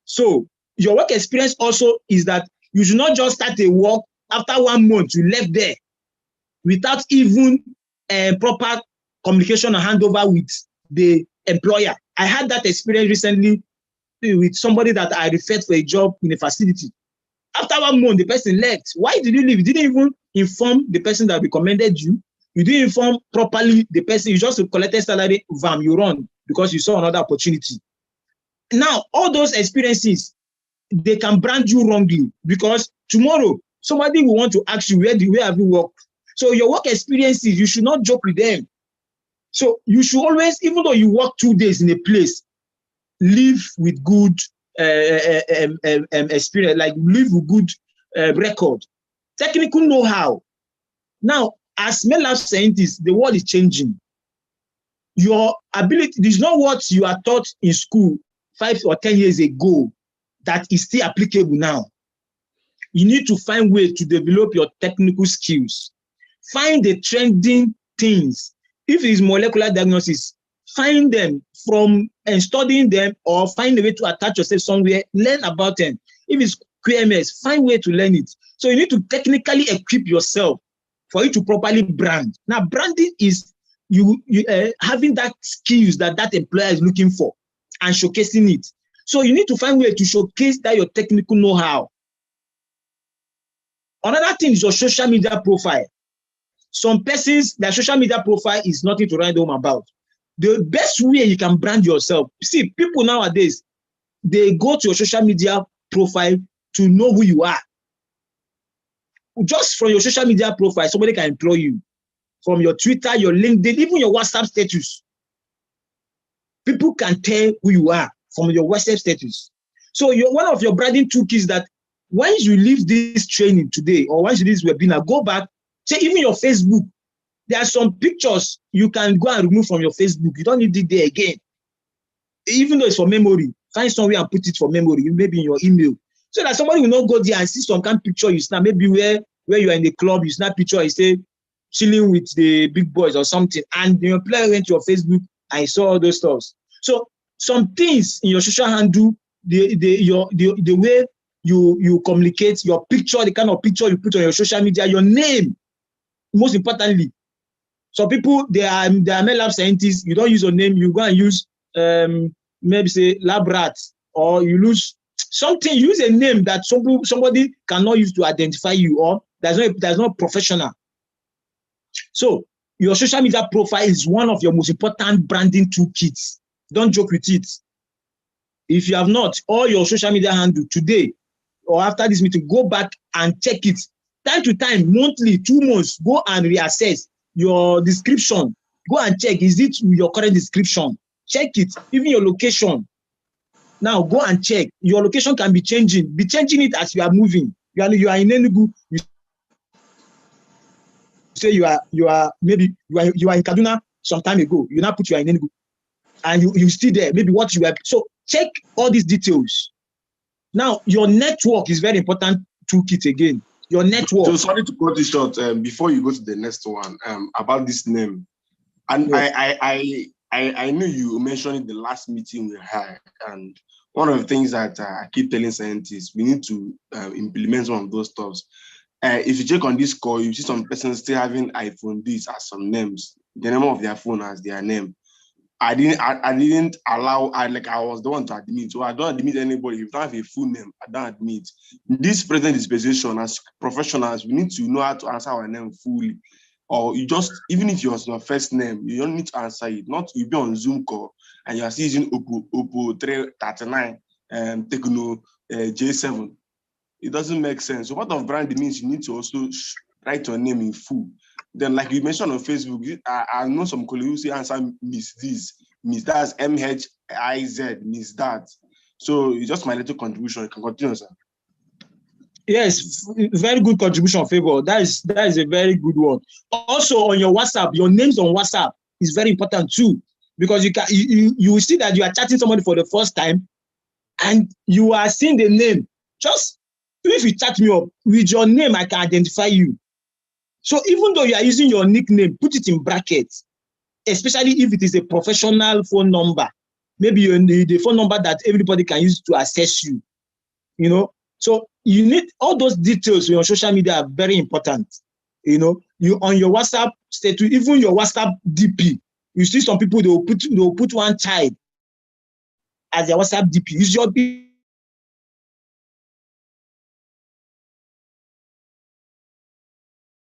So your work experience also is that you should not just start a work after 1 month you left there without even proper communication and handover with the employer. I had that experience recently with somebody that I referred for a job in a facility. After 1 month, the person left. Why did you leave? You didn't even inform the person that recommended you. You didn't inform properly the person. You just collected salary, vam, you run because you saw another opportunity. Now, all those experiences, they can brand you wrongly because tomorrow somebody will want to ask you where have you worked. So your work experiences, you should not joke with them. So you should always, even though you work 2 days in a place, live with good experience, like live with good record, technical know-how. Now, as lab scientists, the world is changing. Your ability, this is not what you are taught in school 5 or 10 years ago that is still applicable now. You need to find ways to develop your technical skills. Find the trending things. If it is molecular diagnosis, find them from and studying them, or find a way to attach yourself somewhere, learn about them. If it's QMS, find a way to learn it. So you need to technically equip yourself for you to properly brand. Now, branding is you having that skills that employer is looking for and showcasing it. So you need to find a way to showcase that your technical know-how. Another thing is your social media profile. Some persons, their social media profile is nothing to write home about. The best way you can brand yourself, see, people nowadays, they go to your social media profile to know who you are. Just from your social media profile, somebody can employ you. From your Twitter, your LinkedIn, even your WhatsApp status. People can tell who you are from your WhatsApp status. So one of your branding toolkits that once you leave this training today, or once you leave this webinar, go back, say even your Facebook, there are some pictures you can go and remove from your Facebook. You don't need it there again. Even though it's for memory, find somewhere and put it for memory, maybe in your email. So that somebody will not go there and see some kind of picture you snap, maybe where you are in the club, you snap picture, you say, chilling with the big boys or something, and the employer went to your Facebook and saw all those stuff. So some things in your social handle, the way you communicate, your picture, the kind of picture you put on your social media, your name, most importantly. So people, they are lab scientists, you don't use your name, you go and use maybe say lab rat, or you use something, use a name that somebody cannot use to identify you, or that's not professional. So your social media profile is one of your most important branding toolkits. Don't joke with it. If you have not, all your social media handle today or after this meeting, go back and check it. Time to time, monthly, 2 months, go and reassess your description. Go and check, is it your current description? Check it, even your location. Now go and check. Your location can be changing. Be changing it as you are moving. You are in Enugu. You say you are in Kaduna some time ago. You now put you are in Enugu, and you still there. Maybe what you have. So check all these details. Now your network is very important toolkit again. Your network. So sorry to cut it short. Before you go to the next one, about this name, and yeah. I know you mentioned in the last meeting we had, and one of the things that I keep telling scientists, we need to implement some of those stuff. If you check on this call, you see some persons still having iPhone this as some names, the name of their phone as their name. I didn't allow, I was the one to admit. So I don't admit anybody. If you don't have a full name, I don't admit. In this present dispensation, as professionals, we need to know how to answer our name fully. Or you just, even if yours your first name, you don't need to answer it. Not you be on Zoom call and you are using Oppo 339 Tecno J7. It doesn't make sense. So part of branding means you need to also write your name in full. Then, like you mentioned on Facebook, I know some colleagues who answer Miss this, Miss that's MHIZ, Miss that. So it's just my little contribution. You can continue, sir. Yes, very good contribution, Favor. That is a very good one. Also on your WhatsApp, your names on WhatsApp is very important too, because you will see that you are chatting somebody for the first time, and you are seeing the name. Just if you chat me up with your name, I can identify you. So even though you are using your nickname, put it in brackets, especially if it is a professional phone number. Maybe the phone number that everybody can use to access you. You know, so you need all those details on your social media are very important. You know, you on your WhatsApp status, even your WhatsApp DP. You see some people they will put one child as their WhatsApp DP. Use your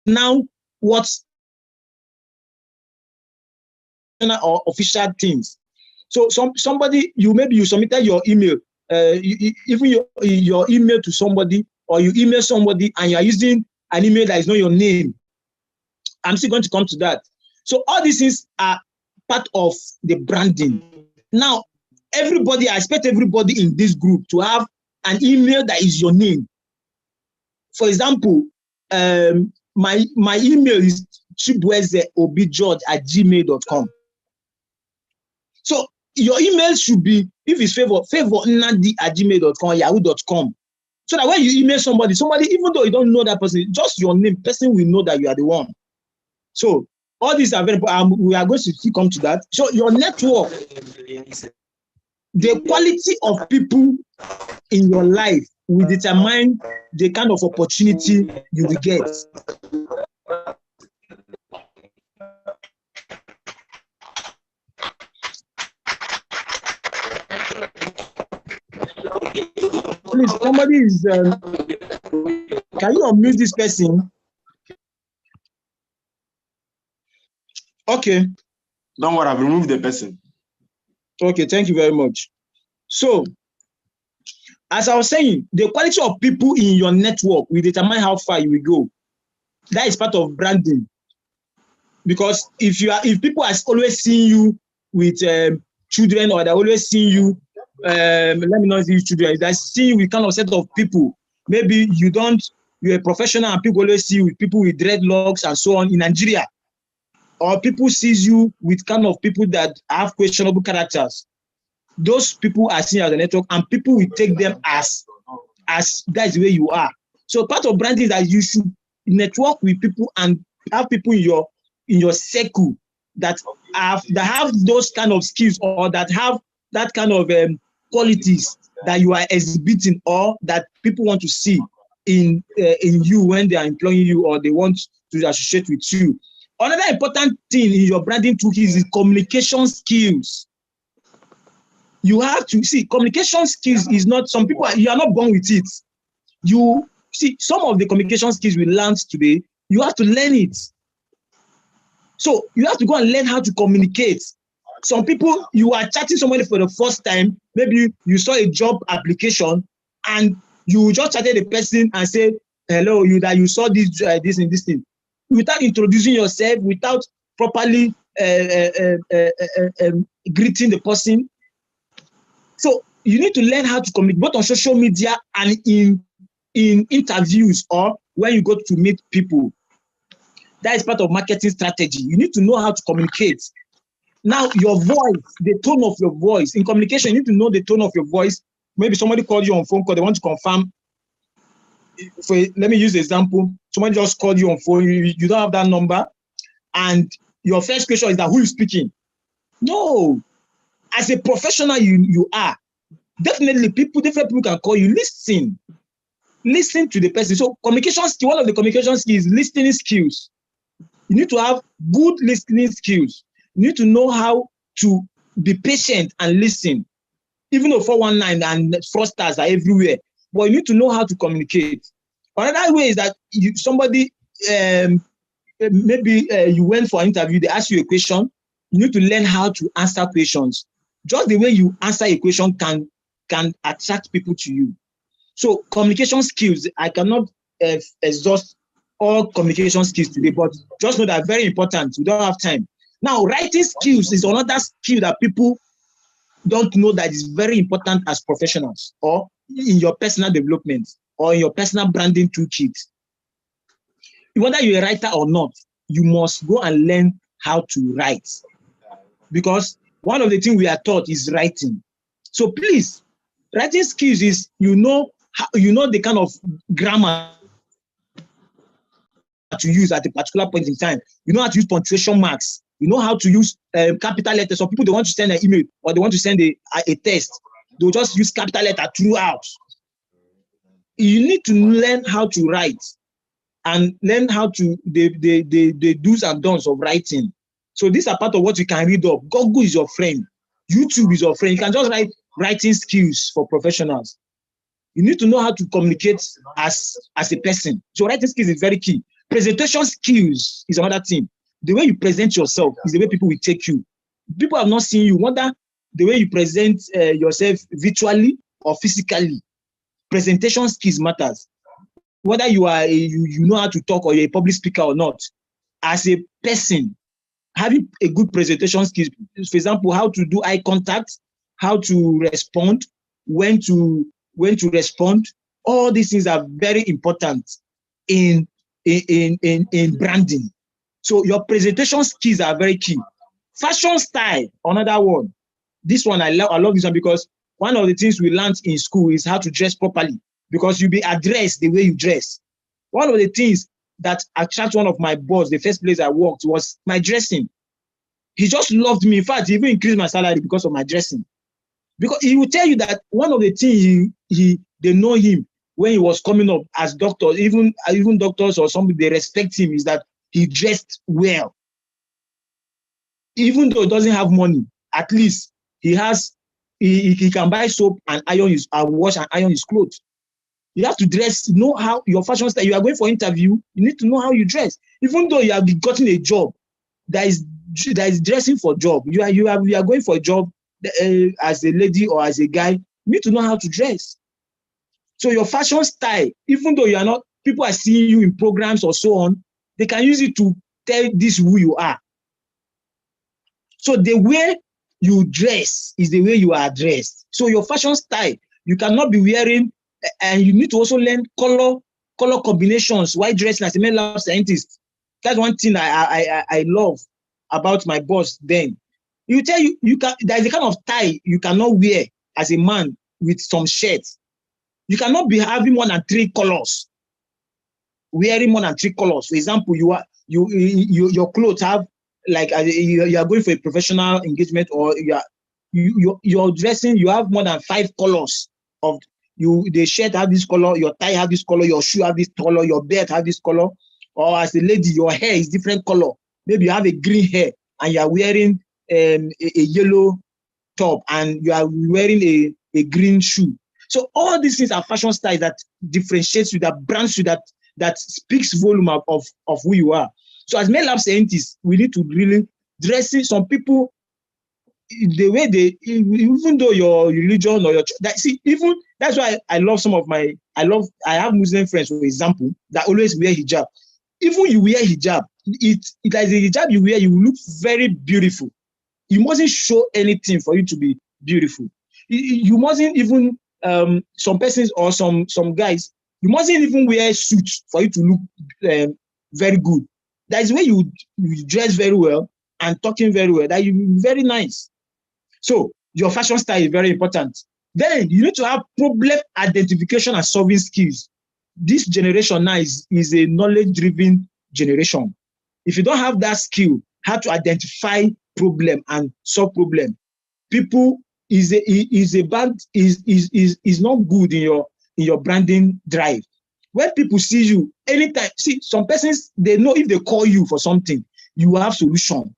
now what or official things. So somebody, maybe you submitted your email, even your email to somebody, or you email somebody and you are using an email that is not your name. I'm still going to come to that. So all these things are part of the branding. Now, I expect everybody in this group to have an email that is your name. For example, my email is chibwezeobigeorge@gmail.com. So your email should be, if it's favor@gmail.com, yahoo.com. So that when you email somebody, even though you don't know that person, just your name, person will know that you are the one. So all these are very important. We are going to come to that. So your network, the quality of people in your life will determine the kind of opportunity you will get. Please, somebody is. Can you unmute this person? Okay. Don't worry, I've removed the person. Okay, thank you very much. So, as I was saying, the quality of people in your network will determine how far you will go. That is part of branding. Because if people are always seeing you with children, or they're always seeing you, let me not see children, they're seeing you with kind of set of people. Maybe you're a professional and people always see you with people with dreadlocks and so on in Nigeria. Or people sees you with kind of people that have questionable characters. Those people are seen as a network, and people will take them as that's the way you are. So part of branding is that you should network with people and have people in your circle that have those kind of skills, or that have that kind of qualities that you are exhibiting, or that people want to see in you when they are employing you, or they want to associate with you. Another important thing in your branding toolkit is communication skills. You have to see communication skills is not, some people you are not born with it. You see, some of the communication skills we learned today, you have to learn it. So you have to go and learn how to communicate. Some people, you are chatting somebody for the first time, maybe you saw a job application and you just chatted the person and said, hello, you saw this and this thing, without introducing yourself, without properly greeting the person. So you need to learn how to communicate both on social media and in interviews, or when you go to meet people. That is part of marketing strategy. You need to know how to communicate. Now, your voice, the tone of your voice. In communication, you need to know the tone of your voice. Maybe somebody called you on phone call, they want to confirm. Let me use the example. Somebody just called you on phone, you don't have that number, and your first question is that who is speaking? No. As a professional, you are. Definitely, different people can call you. Listen to the person. So communication skill, one of the communication skills is listening skills. You need to have good listening skills. You need to know how to be patient and listen. Even though 419 and fraudsters are everywhere, but you need to know how to communicate. Another way is that maybe you went for an interview, they ask you a question, you need to learn how to answer questions. Just the way you answer a question can attract people to you. So communication skills, I cannot exhaust all communication skills today, but just know that very important. We don't have time. Now, writing skills is another skill that people don't know that is very important as professionals, or in your personal development, or in your personal branding toolkit. Whether you're a writer or not, you must go and learn how to write. Because one of the things we are taught is writing. So please, writing skills is you know the kind of grammar to use at a particular point in time. You know how to use punctuation marks. You know how to use capital letters. Some people, they want to send an email or they want to send a text. They'll just use capital letter throughout. You need to learn how to write and learn how to the do's and don'ts of writing. So these are part of what you can read up. Google is your friend. YouTube is your friend. You can just write writing skills for professionals. You need to know how to communicate as a person. So writing skills is very key. Presentation skills is another thing. The way you present yourself is the way people will take you. People have not seen you. Whether the way you present yourself virtually or physically, presentation skills matters. Whether you are you know how to talk or you're a public speaker or not, as a person, having a good presentation skills, for example, how to do eye contact, how to respond, when to respond, all these things are very important in branding. So your presentation skills are very key. Fashion style, another one. This one I love this one because one of the things we learned in school is how to dress properly, because you'll be addressed the way you dress. One of the things that attracted one of my boss, the first place I worked, was my dressing. He just loved me. In fact, he even increased my salary because of my dressing. Because he will tell you that one of the things they know him when he was coming up as doctor, even doctors or somebody, they respect him, is that he dressed well. Even though he doesn't have money, at least he can buy soap and wash and iron his clothes. You have to dress, know how your fashion style. You are going for interview, you need to know how you dress. Even though you have gotten a job, that is dressing for job. You are going for a job as a lady or as a guy. You need to know how to dress. So your fashion style, even though you are not, people are seeing you in programs or so on, they can use it to tell this who you are. So the way you dress is the way you are dressed. So your fashion style, you cannot be wearing, and you need to also learn color combinations while dressing as a male lab scientist. That's one thing I love about my boss then. He will tell you, there's a kind of tie you cannot wear as a man with some shirts. You cannot be having more than 3 colors. Wearing more than 3 colors. For example, your clothes have, like, you are going for a professional engagement, or you're dressing, you have more than 5 colors of the shirt have this color, your tie have this color, your shoe have this color, your belt have this color, or as a lady, your hair is different color. Maybe you have a green hair and you are wearing a yellow top and you are wearing a green shoe. So all these things are fashion styles that differentiates you, that brands you, that speaks volume of who you are. So as male lab scientists, we need to really dress it. Some people, the way even though your religion or your even that's why I love I have Muslim friends, for example, that always wear hijab. Even you wear hijab, it is a hijab you wear, you look very beautiful. You mustn't show anything for you to be beautiful. You mustn't even some persons or some guys, you mustn't even wear suits for you to look very good. That is where you dress very well and talking very well, that you very nice. So your fashion style is very important. Then you need to have problem identification and solving skills. This generation now is a knowledge-driven generation. If you don't have that skill, how to identify problem and solve problem, people is not good in your branding drive. When people see you anytime, see some persons, they know if they call you for something, you have solution.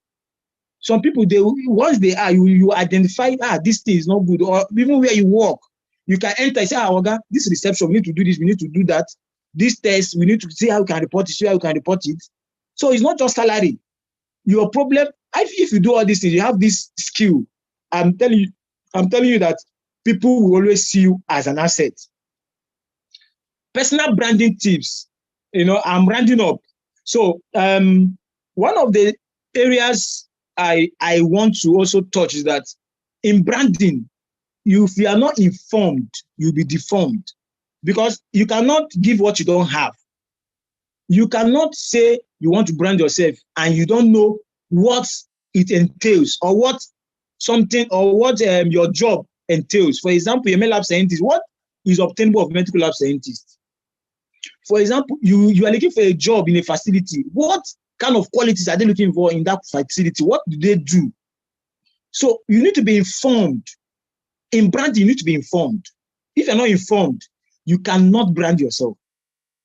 Some people, once they are, you identify, this thing is not good, or even where you work, you can enter and say, Oga, this reception, we need to do this, we need to do that. This test, we need to see how we can report it, see how we can report it. So it's not just salary. Your problem, if you do all these things, you have this skill. I'm telling you that people will always see you as an asset. Personal branding tips. I'm rounding up. So one of the areas I want to also touch is that in branding, if you are not informed, you'll be deformed, because you cannot give what you don't have. You cannot say you want to brand yourself and you don't know what it entails, or what your job entails. For example, you're a lab scientist. What is obtainable of medical lab scientists? For example, you are looking for a job in a facility. What kind of qualities are they looking for in that facility? What do they do? So you need to be informed. In branding, you need to be informed. If you're not informed, you cannot brand yourself.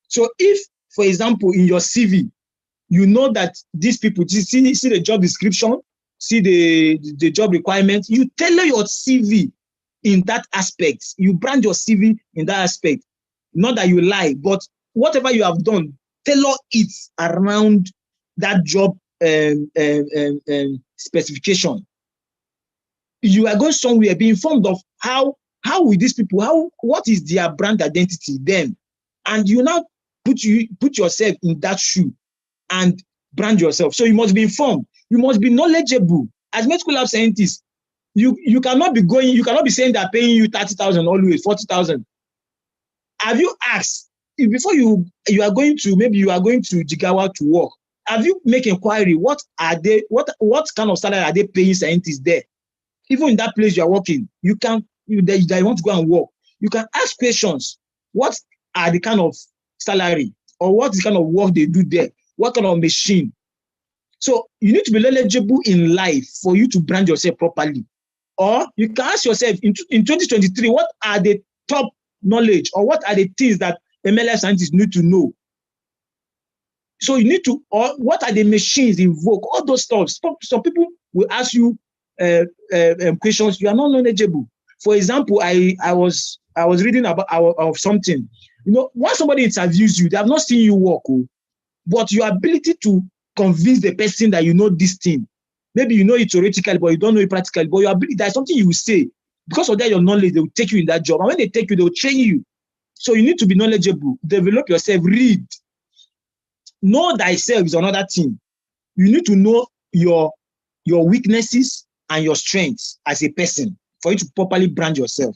So if, for example, in your CV, you know that these people, see the job description, see the job requirements, you tailor your CV in that aspect. You brand your CV in that aspect. Not that you lie, but whatever you have done, tailor it around that job specification. You are going somewhere, be informed of how with these people, what is their brand identity then, and you now put yourself in that shoe and brand yourself. So you must be informed, you must be knowledgeable. As medical lab scientists, you cannot be saying they're paying you 30,000 always, 40,000. Have you asked before you are going to Jigawa to work? Have you make inquiry? What kind of salary are they paying scientists there? Even in that place you are working, you want to go and work. You can ask questions. What are the kind of salary, or what is the kind of work they do there? What kind of machine? So you need to be knowledgeable in life for you to brand yourself properly. Or you can ask yourself in 2023, what are the top knowledge, or what are the things that MLS scientists need to know? So you need to, or what are the machines in vogue? All those stuff. Some people will ask you questions you are not knowledgeable. For example, I was reading about something. Once somebody interviews you, they have not seen you work, but your ability to convince the person that you know this thing, maybe you know it theoretically, but you don't know it practically, but your ability, there's something you will say. Because of that, your knowledge, they will take you in that job. And when they take you, they will train you. So you need to be knowledgeable, develop yourself, read. Know thyself is another thing. You need to know your weaknesses and your strengths as a person for you to properly brand yourself.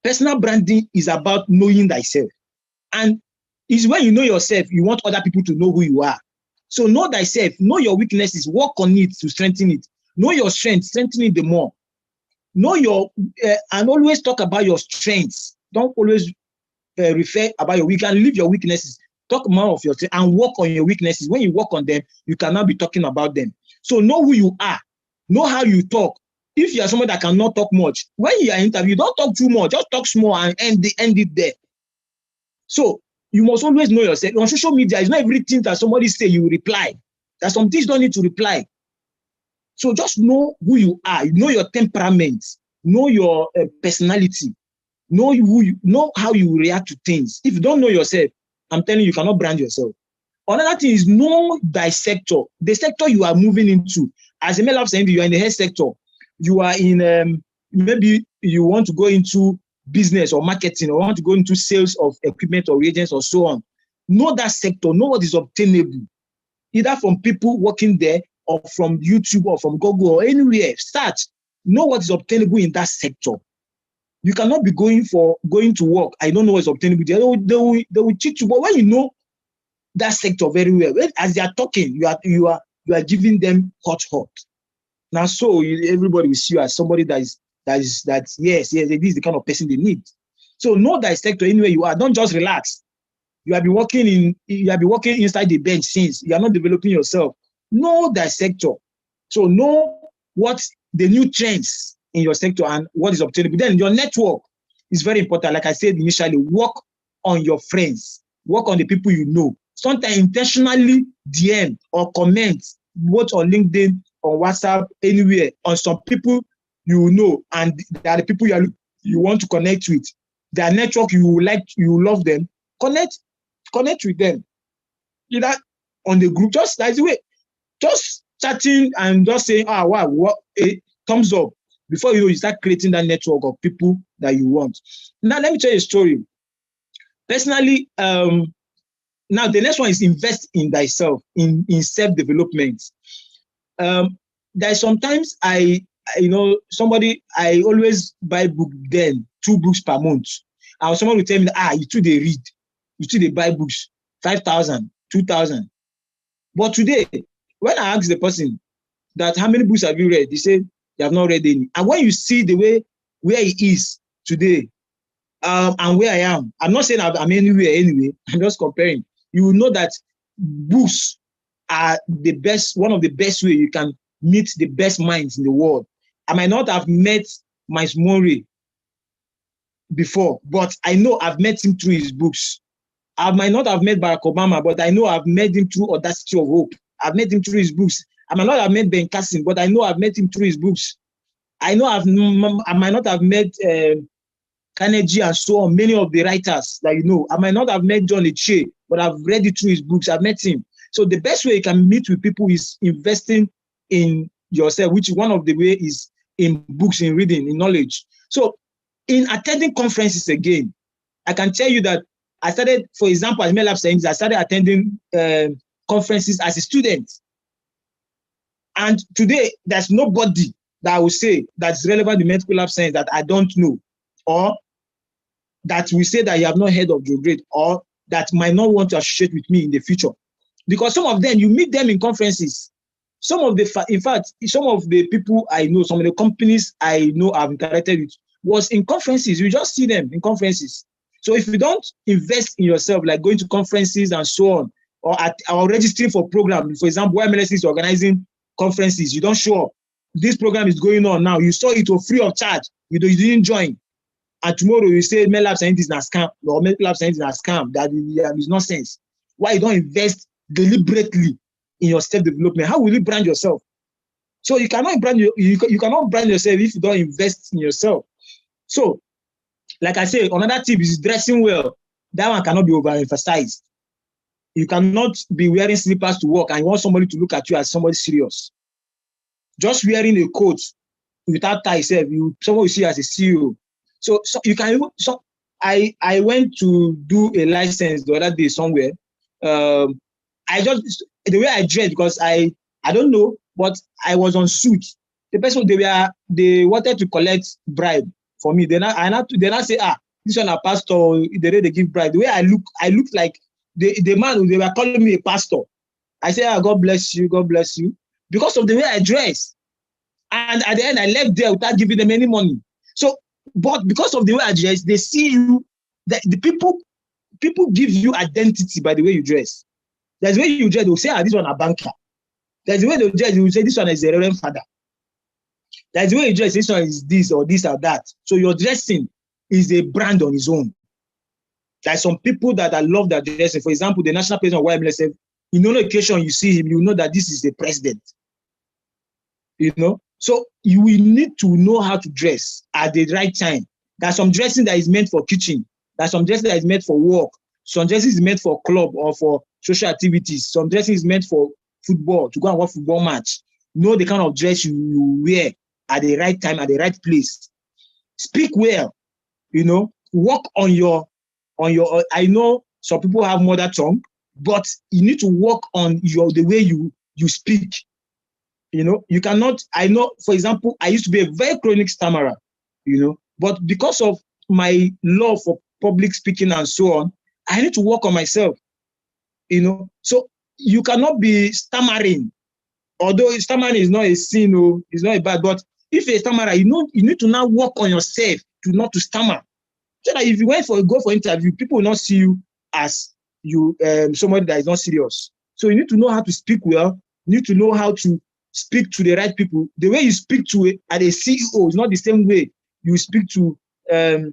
Personal branding is about knowing thyself. And it's when you know yourself, you want other people to know who you are. So know thyself, know your weaknesses, work on it to strengthen it. Know your strengths, strengthen it the more. Know and always talk about your strengths. Don't always refer about your weaknesses. Leave your weaknesses. Talk more of your strengths and work on your weaknesses. When you work on them, you cannot be talking about them. So know who you are. Know how you talk. If you are someone that cannot talk much, when you are interviewed, don't talk too much. Just talk small and end it there. So you must always know yourself. On social media, it's not everything that somebody say you will reply. There's some things you don't need to reply. So just know who you are. Know your temperament. Know your personality. Know how you react to things. If you don't know yourself, I'm telling you, you cannot brand yourself. Another thing is know thy sector. The sector you are moving into. As a male of saying, you are in the health sector. You are in maybe you want to go into business or marketing, or want to go into sales of equipment or reagents or so on. Know that sector. Know what is obtainable, either from people working there or from YouTube or from Google or anywhere. Start. Know what is obtainable in that sector. You cannot be going to work. I don't know what's obtainable there. They will cheat you. But when you know that sector very well, as they are talking, you are giving them hot. Now, so everybody will see you as somebody that is yes, this is the kind of person they need. So know that sector anywhere you are. Don't just relax. You have been working inside the bench since you are not developing yourself. Know that sector. So know what the new trends in your sector and what is obtainable. Then your network is very important. Like I said initially, work on your friends, work on the people you know. Sometimes intentionally DM or comment both on LinkedIn, on WhatsApp, anywhere on some people you know, and they are the people you want to connect with. Their network you love them. Connect with them. Either on the group, just that's the way. Just chatting and just saying, wow, what a thumbs up. Before you start creating that network of people that you want. Now, let me tell you a story. Personally, now the next one is invest in thyself, in self-development. There's sometimes I always buy book then, 2 books per month. And someone will tell me that, you too they read, you too they buy books, 5,000, 2,000. But today, when I ask the person that how many books have you read, they say they have not read any. And when you see the way where he is today, and where I am, I'm not saying I'm anywhere anyway, I'm just comparing. You will know that books are the best, one of the best way you can meet the best minds in the world. I might not have met Miles Monroe before, but I know I've met him through his books. I might not have met Barack Obama, but I know I've met him through Audacity of Hope. I've met him through his books. I might not have met Ben Carson, but I know I've met him through his books. I know I might not have met Carnegie and so on, many of the writers that you know. I might not have met John Lachey, but I've read it through his books. I've met him. So the best way you can meet with people is investing in yourself, which one of the way is in books, in reading, in knowledge. So in attending conferences again, I can tell you that I started, for example, as Melab saying, I started attending conferences as a student. And today, there's nobody that I will say that's relevant in medical lab science that I don't know, or that we say that you have not heard of Joe Great, or that might not want to associate with me in the future. Because some of them, you meet them in conferences. Some of the, in fact, some of the people I know, some of the companies I know I've interacted with was in conferences. You just see them in conferences. So if you don't invest in yourself, like going to conferences and so on, or registering for programs, for example, MLS is organizing conferences, you don't show up. This program is going on now. You saw it for free of charge. You didn't join. And tomorrow you say MedLab scientist is a scam, or medical lab scientist is a scam. That is nonsense. Why you don't invest deliberately in your self-development? How will you brand yourself? So you cannot brand you cannot brand yourself if you don't invest in yourself. So, like I say, another tip is dressing well. That one cannot be overemphasized. You cannot be wearing slippers to work and you want somebody to look at you as somebody serious. Just wearing a coat without tie itself, someone will see you as a CEO. So you can. So I went to do a license the other day somewhere. I just the way I dressed, because I don't know, but I was on suit. The person they wanted to collect bribe for me. They not say, this one a pastor. They give bribe. The way I looked like the man. They were calling me a pastor. I said, God bless you, God bless you, because of the way I dress. And at the end, I left there without giving them any money. So, but because of the way I dress, they see you. The people give you identity by the way you dress. There's the way you dress, they'll say, this one a banker. There's the way they dress, they will say, this one is a reverend father. There's the way you dress, this one is this or this or that. So your dressing is a brand on its own. There's some people that I love their dressing. For example, the national president of YMLSF, in no occasion you see him, you know that this is the president. You know? So you will need to know how to dress at the right time. There's some dressing that is meant for kitchen. There's some dressing that is meant for work. Some dressing is meant for club or for social activities. Some dressing is meant for football, to go and watch football match. Know the kind of dress you wear at the right time, at the right place. Speak well, you know, work on your, I know some people have mother tongue, but you need to work on the way you speak. You know, you cannot, I know, for example, I used to be a very chronic stammerer, you know, but because of my love for public speaking and so on, I need to work on myself, you know. So you cannot be stammering, although stammering is not a sin, or it's not a bad, but if you're a stammerer, you need to now work on yourself not to stammer. So that if you go for interview, people will not see you as somebody that is not serious. So you need to know how to speak well. You need to know how to speak to the right people. The way you speak to a CEO is not the same way you speak to a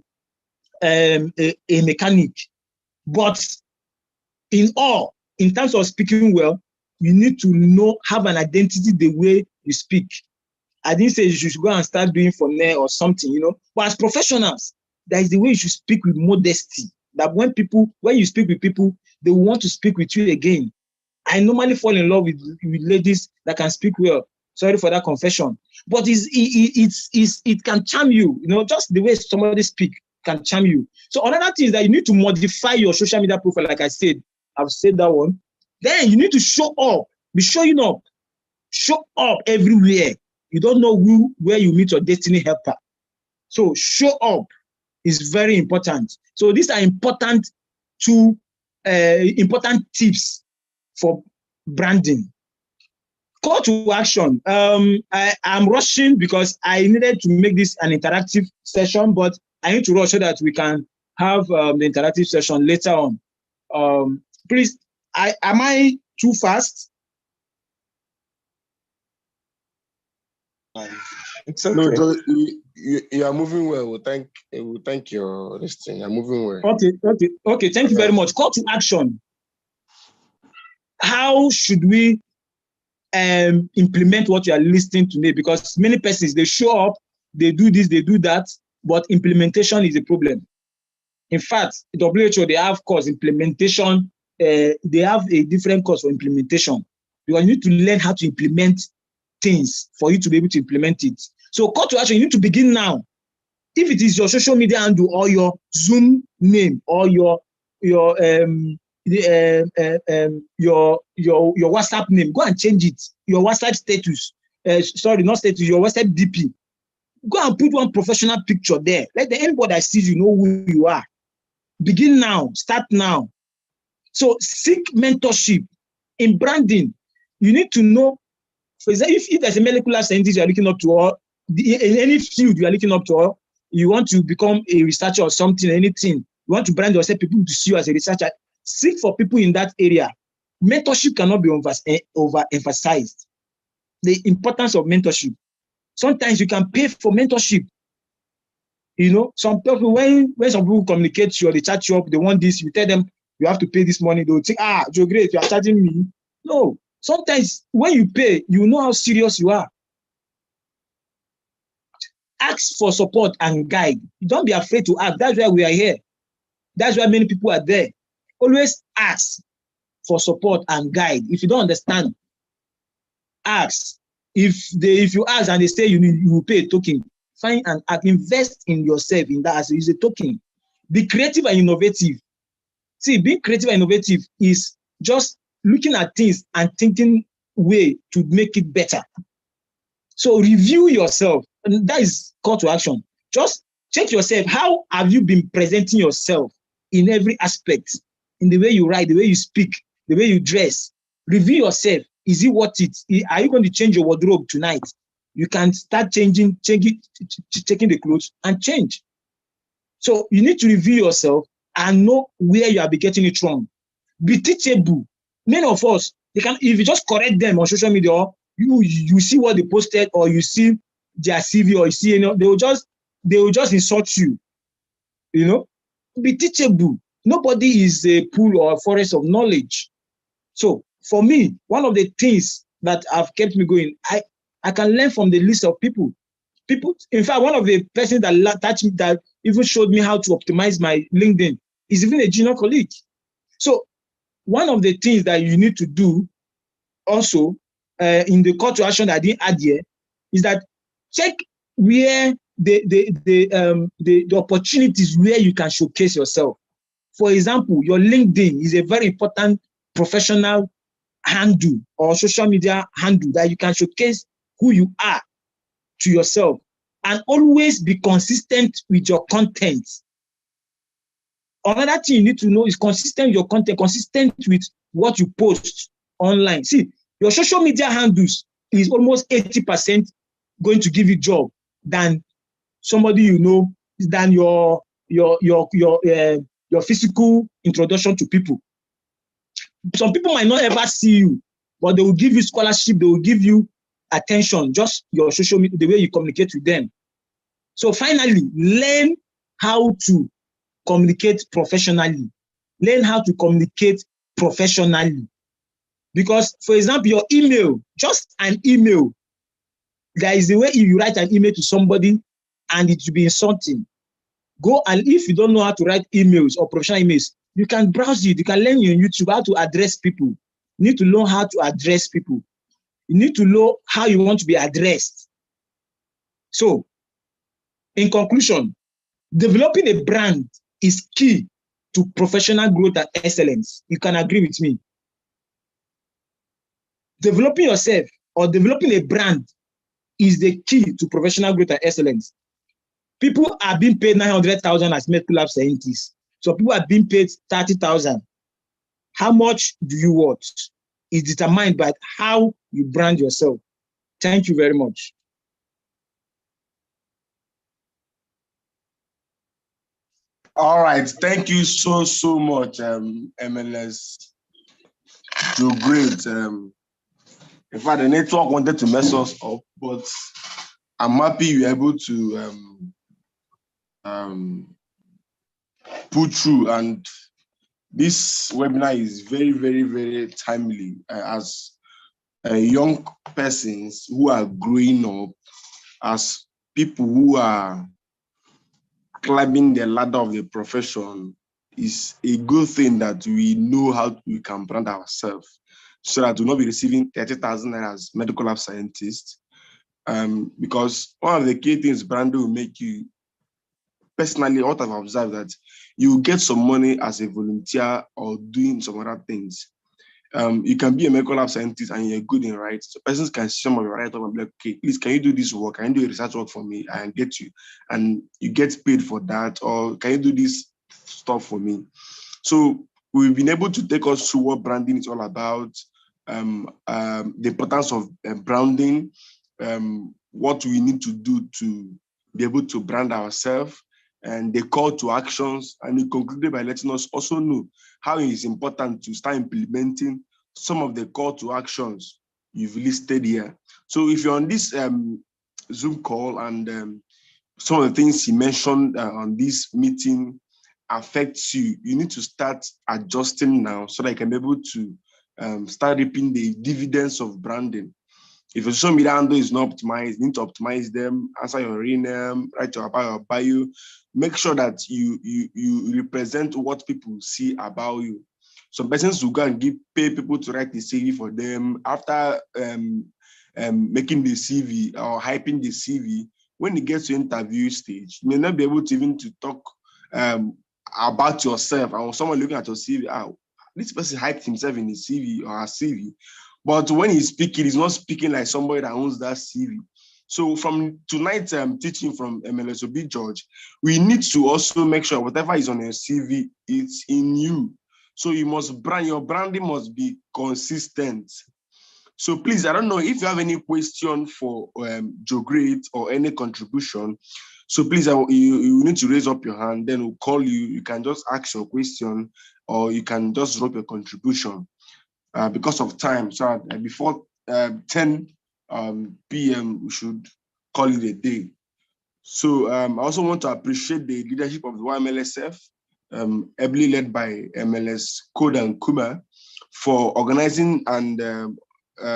mechanic. But in terms of speaking well, you need to have an identity the way you speak. I didn't say you should go and start doing from there or something, you know. But as professionals, that is the way you should speak with modesty. That when you speak with people, they will want to speak with you again. I normally fall in love with ladies that can speak well. Sorry for that confession. But it can charm you, you know, just the way somebody speak can charm you. So another thing is that you need to modify your social media profile. Like I said, I've said that one. Then you need to show up, be showing up, show up everywhere. You don't know where you meet your destiny helper. So show up is very important. So these are important tips for branding. Call to action. I'm rushing because I needed to make this an interactive session, but I need to rush so that we can have the interactive session later on. Please, am I too fast? It's okay. No, you are moving well. We'll thank your listening. You're moving well. Okay. Thank you very much. Call to action. How should we implement what you are listening to me? Because many persons, they show up, they do this, they do that, but implementation is a problem. In fact, WHO, they have course implementation they have a different course for implementation, because you need to learn how to implement things for you to be able to implement it. So call to action, you need to begin now. If it is your social media handle or your Zoom name or your WhatsApp name, go and change it. Your WhatsApp status, sorry, not status, your WhatsApp DP. Go and put one professional picture there. Let anybody that sees you know who you are. Begin now, start now. So seek mentorship in branding. You need to know, for example, if there's a molecular scientist you are looking up to, or in any field you are looking up to, or you want to become a researcher or something, anything, you want to brand yourself, people to see you as a researcher, seek for people in that area. Mentorship cannot be overemphasized. The importance of mentorship. Sometimes you can pay for mentorship. You know, some people, when some people communicate to you or they chat you up, they want this, you tell them you have to pay this money, they'll think, Joe Great, you are charging me. No. Sometimes when you pay, you know how serious you are. Ask for support and guide. Don't be afraid to ask. That's why we are here. That's why many people are there. Always ask for support and guide. If you don't understand, ask. If you ask and they say you will pay a token, find and invest in yourself in that as a token. Be creative and innovative. See, being creative and innovative is just looking at things and thinking way to make it better. So review yourself, and that is call to action. Just check yourself. How have you been presenting yourself in every aspect? In the way you write, the way you speak, the way you dress. Review yourself. Is it worth it? Are you going to change your wardrobe tonight? You can start checking the clothes and change. So you need to review yourself and know where you are getting it wrong. Be teachable. Many of us, if you just correct them on social media, or you see what they posted, or you see their CV, or you see, they will just insult you. You know, be teachable. Nobody is a pool or a forest of knowledge. So for me, one of the things that have kept me going, I can learn from the list of people. In fact, one of the persons that even showed me how to optimize my LinkedIn is even a junior colleague. So one of the things that you need to do also in the call to action that I didn't add here is that check where the opportunities where you can showcase yourself. For example, your LinkedIn is a very important professional handle or social media handle that you can showcase who you are to yourself, and always be consistent with your content. Another thing you need to know is consistent with your content, consistent with what you post online. See, your social media handles is almost 80% going to give you job than somebody you know, than your physical introduction to people. Some people might not ever see you, but they will give you scholarship, they will give you attention, just your social media, the way you communicate with them. So finally, learn how to communicate professionally. Learn how to communicate professionally. Because, for example, your email, just an email, there is a way you write an email to somebody and it will be insulting. Go, and if you don't know how to write emails or professional emails, you can browse it. You can learn on YouTube how to address people. You need to learn how to address people. You need to know how you want to be addressed. So, in conclusion, developing a brand is key to professional growth and excellence. You can agree with me. Developing yourself or developing a brand is the key to professional growth and excellence. People are being paid 900,000 as medical lab scientists. So people are being paid 30,000. How much do you want? Is determined by how you brand yourself. Thank you very much. All right, thank you so much, MLS. You're great. In fact, the network wanted to mess us up, but I'm happy you're able to pull through. And this webinar is very, very, very timely as young persons who are growing up, as people who are climbing the ladder of the profession. is a good thing that we know how we can brand ourselves so that we'll not be receiving 30,000 naira as medical lab scientists. Because one of the key things branding will make you, personally, what I've observed that you get some money as a volunteer or doing some other things. You can be a medical lab scientist and you're good in writing. So persons can see some of your write up and be like, okay, please, can you do this work? Can you do research work for me? And get you. And you get paid for that. Or can you do this stuff for me? So we've been able to take us through what branding is all about, the importance of branding, what we need to do to be able to brand ourselves, and the call to actions. And we concluded by letting us also know how it is important to start implementing some of the call to actions you've listed here. So if you're on this Zoom call and some of the things he mentioned on this meeting affects you, you need to start adjusting now so that you can be able to start reaping the dividends of branding. If your social media handle is not optimized, you need to optimize them, answer your rename, write your about your bio, make sure that you represent what people see about you. Some persons will go and pay people to write the CV for them. After making the CV or hyping the CV, when it gets to interview stage, you may not be able to even to talk about yourself. Or someone looking at your CV, this person hyped himself in his CV or her CV. But when he's speaking, he's not speaking like somebody that owns that CV. So from tonight's teaching from MLS Obi George, we need to also make sure whatever is on your CV, it's in you. So you must brand, your branding must be consistent. So please, I don't know if you have any question for Joe Great or any contribution. So please, you need to raise up your hand, then we'll call you. You can just ask your question or you can just drop your contribution. Because of time, so before 10 p.m., we should call it a day. So I also want to appreciate the leadership of the YMLSF, ably led by MLS Code and Kuma, for organizing and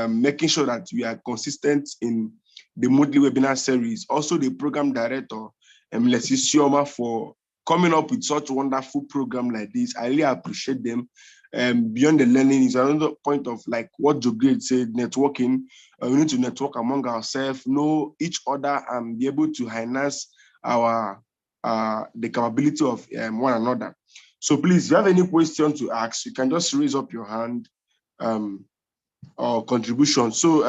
making sure that we are consistent in the monthly webinar series. Also, the program director, MLS Isioma, for coming up with such a wonderful program like this. I really appreciate them. Beyond the learning is another point of like what Joe Great said, networking. We need to network among ourselves, know each other, and be able to harness our the capability of one another. So please, if you have any question to ask, you can just raise up your hand or contribution. So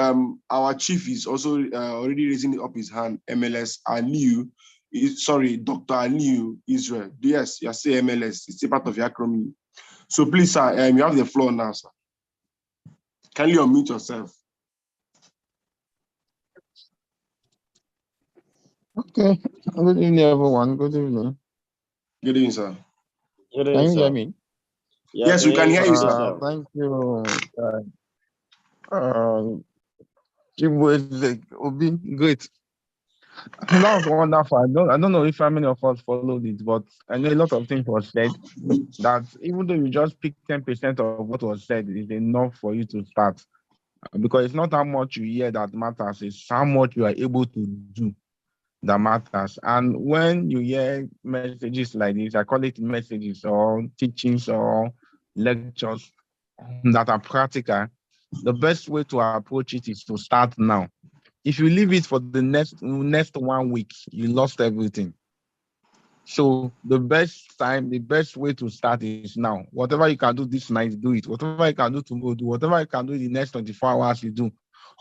our chief is also already raising up his hand. MLS Aliu, Dr. Aliu Israel. Yes, you say MLS. It's a part of your acronym. So please, sir, you have the floor now, sir. Can you unmute yourself? Okay. Good evening, everyone. Good evening. Good evening, sir. Good evening, Can you sir. hear me? Yes, we can hear you, sir. Thank you. Obi, great. That was wonderful. I don't know if how many of us followed it, but I know a lot of things were said that even though you just pick 10% of what was said, is enough for you to start. Because it's not how much you hear that matters, it's how much you are able to do that matters. And when you hear messages like this, I call it messages or teachings or lectures that are practical, the best way to approach it is to start now. If you leave it for the next 1 week, you lost everything. So the best way to start is now. Whatever you can do this night, do it. Whatever you can do tomorrow, do. Whatever you can do in the next 24 hours, you do.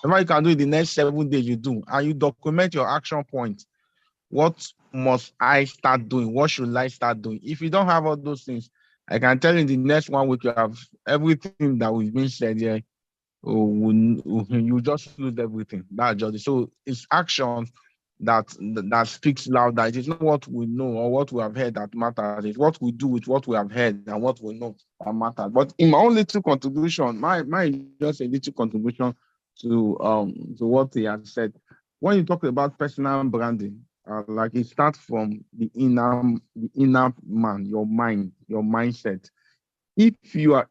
Whatever you can do in the next 7 days, you do. And you document your action points. What must I start doing? What should I start doing? If you don't have all those things, I can tell you in the next 1 week, you have everything that we've been said here. You just lose everything. That's just it. So it's action that speaks louder. It is not what we know or what we have heard that matters. It's what we do with what we have heard and what we know that matters. But in my own little contribution, my just a little contribution to what he has said. When you talk about personal branding, like it starts from the inner man, your mind, your mindset. If you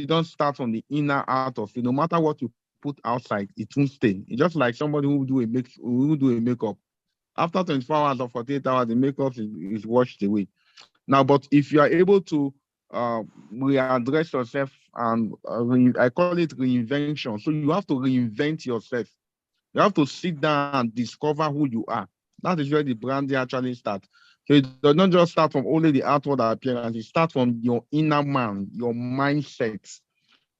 don't start from the inner out of it, no matter what you put outside, it won't stay. It's just like somebody who do a makeup. After 24 hours or 48 hours, the makeup is washed away. Now, but if you are able to readdress yourself and I call it reinvention. So you have to reinvent yourself. You have to sit down and discover who you are. That is where the branding actually starts. So it does not just start from only the outward appearance. It starts from your inner man, your mindset,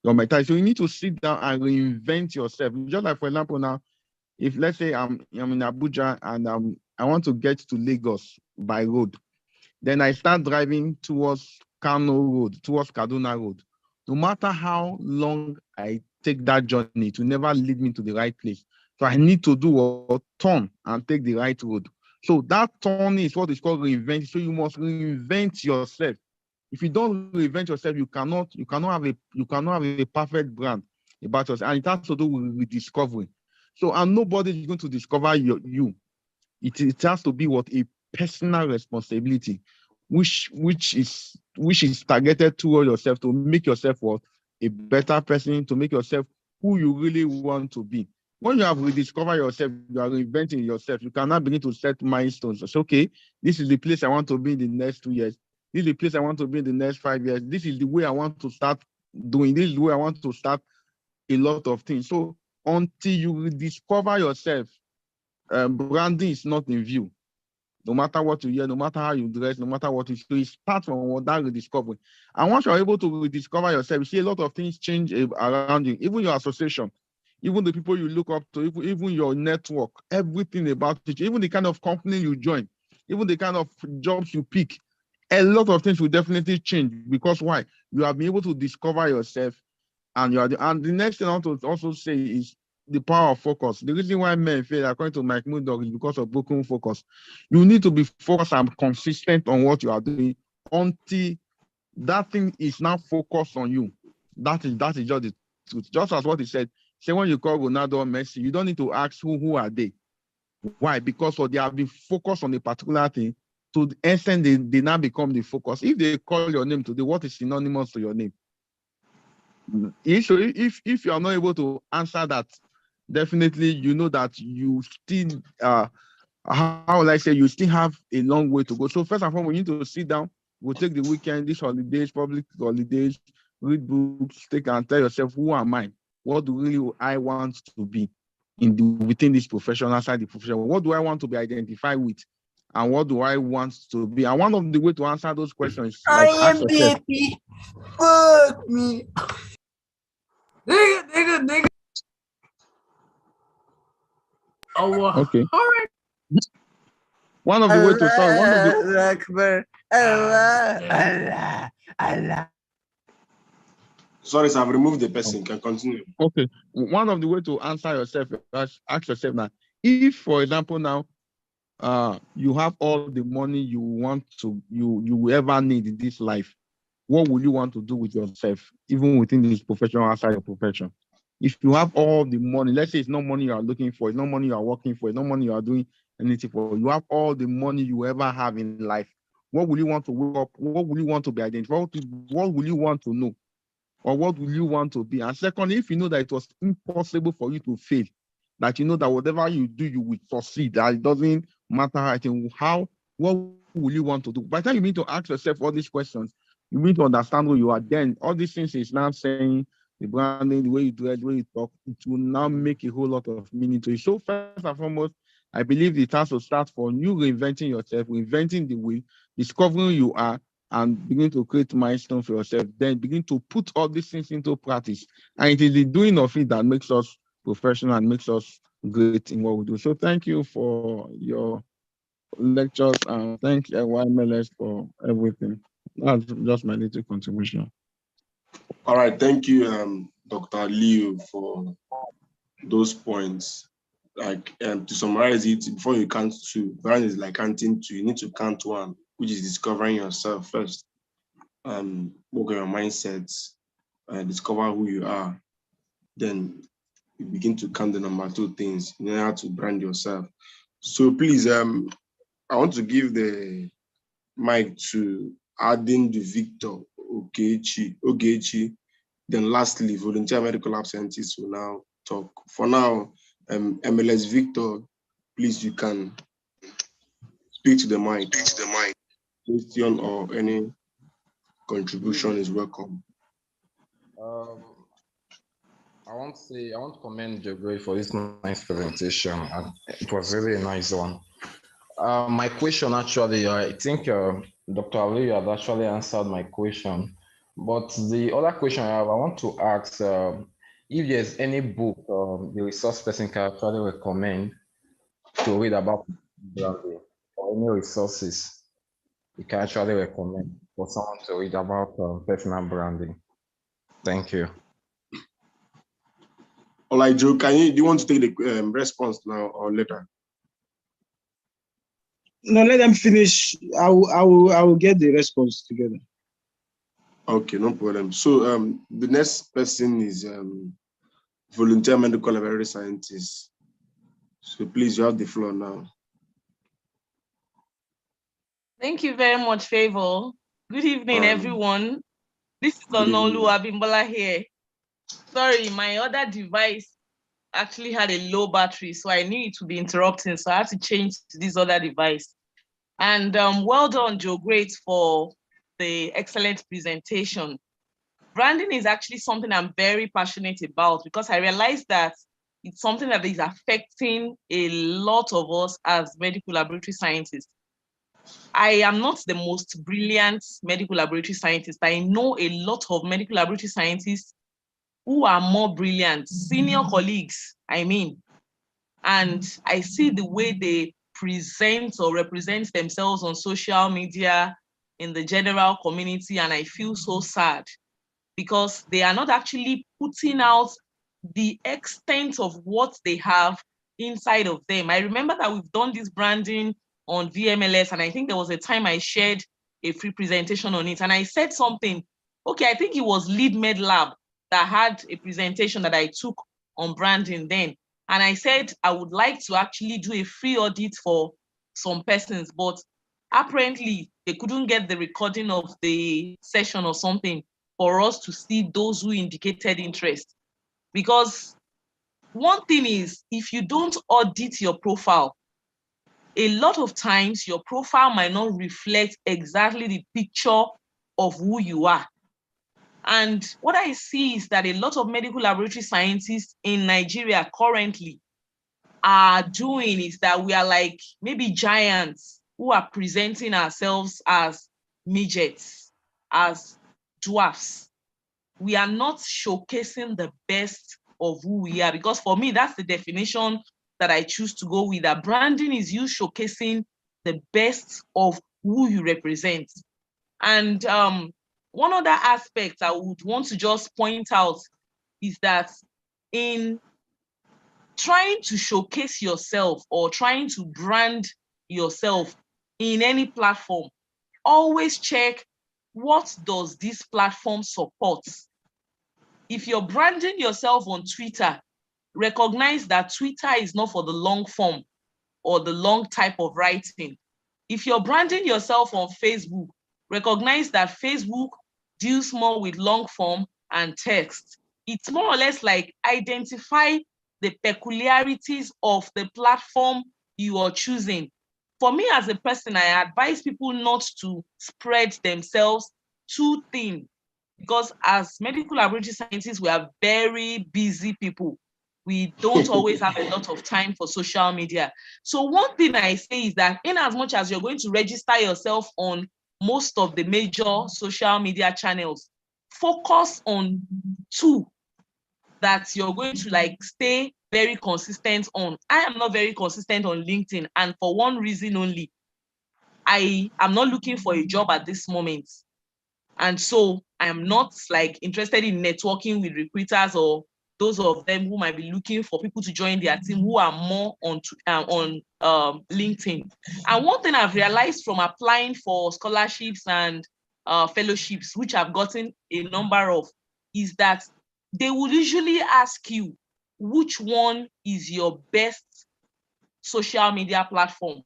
your mentality. So you need to sit down and reinvent yourself. Just like, for example, now, if let's say I'm in Abuja and I want to get to Lagos by road, then I start driving towards Kano Road, towards Kaduna Road. No matter how long I take that journey, it will never lead me to the right place. So I need to do a turn and take the right road. So that turn is what is called reinvent. So you must reinvent yourself. If you don't reinvent yourself, you cannot have a perfect brand about yourself. And it has to do with discovery. So and nobody is going to discover you. It has to be what a personal responsibility, which is targeted toward yourself to make yourself what a better person, to make yourself who you really want to be. When you have rediscovered yourself, you are reinventing yourself. You cannot begin to set milestones. It's okay. This is the place I want to be in the next 2 years. This is the place I want to be in the next 5 years. This is the way I want to start doing. This is the way I want to start a lot of things. So until you rediscover yourself, branding is not in view. No matter what you hear, no matter how you dress, no matter what you do, it starts from that rediscovery. And once you're able to rediscover yourself, you see a lot of things change around you, even your association, even the people you look up to, even your network, everything about it, even the kind of company you join, even the kind of jobs you pick, a lot of things will definitely change. Because why? You have been able to discover yourself, and and the next thing I want to also say is the power of focus. The reason why men fail, according to Mike Murdoch, is because of broken focus. You need to be focused and consistent on what you are doing until that thing is now focused on you. That is just the truth. Just as what he said. Say when you call Ronaldo or Messi, you don't need to ask who are they. Why? Because they have been focused on a particular thing. To the extent they now become the focus. If they call your name today, what is synonymous to your name? If you are not able to answer that, definitely you know that you still how will I say, you still have a long way to go. So first and foremost, we need to sit down. We'll take the weekend, these holidays, public holidays, read books, take and tell yourself, who am I? What do really I want to be within this profession, outside the profession? What do I want to be identified with? And what do I want to be? And one of the way to answer those questions is like ask yourself. Baby. Fuck me. Nigga. Oh, okay. All right. One of the way to start. Allah. Sorry, sir, I've removed the person. You can continue. Okay. One of the way to answer yourself, ask yourself now, if, for example, now you have all the money you want to, you will ever need in this life, what will you want to do with yourself, even within this profession or outside your profession? If you have all the money, let's say it's not money you are looking for, it's not money you are working for, it's not money you are doing anything for, you have all the money you ever have in life, what will you want to wake up? What will you want to be identified? What will you want to know? Or what will you want to be? And secondly, if you know that it was impossible for you to fail, that you know that whatever you do, you will succeed, that it doesn't matter what will you want to do? By the time you need to ask yourself all these questions, you need to understand who you are. Then all these things is now saying, the branding, the way you dress, the way you talk, it will now make a whole lot of meaning to you. So first and foremost, I believe it has to start from you reinventing yourself, reinventing the way, discovering who you are, and begin to create milestones for yourself. Then begin to put all these things into practice. And it is the doing of it that makes us professional and makes us great in what we do. So thank you for your lectures, and thank MLS for everything. That's just my little contribution. All right, thank you, Dr. Leo, for those points. Like to summarize it, before you count two, brand is like counting two. You need to count one, which is discovering yourself first. Work on your mindsets, discover who you are. Then you begin to count the number two things. You know how to brand yourself. So please, I want to give the mic to Adin the Victor Ogechi. Then lastly, volunteer medical absentees will now talk. For now, MLS Victor, please, you can speak to the mic. Question or any contribution is welcome. I want to commend Jogre for this nice presentation. And it was really a nice one. My question actually, I think Dr. Ali had actually answered my question. But the other question I have, I want to ask if there's any book the resource person can actually recommend to read about branding, or any resources you can actually recommend for someone to read about personal branding. Thank you. All right, Joe, do you want to take the response now or later? No, let them finish. I will get the response together. Okay, no problem. So the next person is volunteer medical laboratory scientist. So please, you have the floor now. Thank you very much, Favor. Good evening, everyone. This is Onolu Abimbola here. Sorry, my other device actually had a low battery, so I knew it would be interrupting, so I had to change to this other device. And well done, Joe, great for the excellent presentation. Branding is actually something I'm very passionate about because I realized that it's something that is affecting a lot of us as medical laboratory scientists. I am not the most brilliant medical laboratory scientist. I know a lot of medical laboratory scientists who are more brilliant, senior colleagues, I mean. And I see the way they present or represent themselves on social media in the general community, and I feel so sad because they are not actually putting out the extent of what they have inside of them. I remember that we've done this branding on VMLS, and I think there was a time I shared a free presentation on it, and I said something, okay, I think it was Lead Med Lab that had a presentation that I took on branding then, and I said I would like to actually do a free audit for some persons, but apparently they couldn't get the recording of the session or something for us to see those who indicated interest. Because one thing is, if you don't audit your profile, a lot of times your profile might not reflect exactly the picture of who you are. And what I see is that a lot of medical laboratory scientists in Nigeria currently are doing is that we are like maybe giants who are presenting ourselves as midgets, as dwarfs. We are not showcasing the best of who we are, because for me, that's the definition that I choose to go with. That branding is you showcasing the best of who you represent. And one other aspect I would want to just point out is that in trying to showcase yourself or trying to brand yourself in any platform, always check what does this platform support. If you're branding yourself on Twitter, recognize that Twitter is not for the long form or the long type of writing. If you're branding yourself on Facebook, recognize that Facebook deals more with long form and text. It's more or less like identify the peculiarities of the platform you are choosing. For me as a person, I advise people not to spread themselves too thin, because as medical laboratory scientists, we are very busy people. We don't always have a lot of time for social media. So one thing I say is that in as much as you're going to register yourself on most of the major social media channels, focus on two that you're going to like stay very consistent on. I am not very consistent on LinkedIn, and for one reason only. I am not looking for a job at this moment. And so I am not like interested in networking with recruiters or those of them who might be looking for people to join their team who are more on LinkedIn. And one thing I've realized from applying for scholarships and fellowships, which I've gotten a number of, is that they will usually ask you which one is your best social media platform.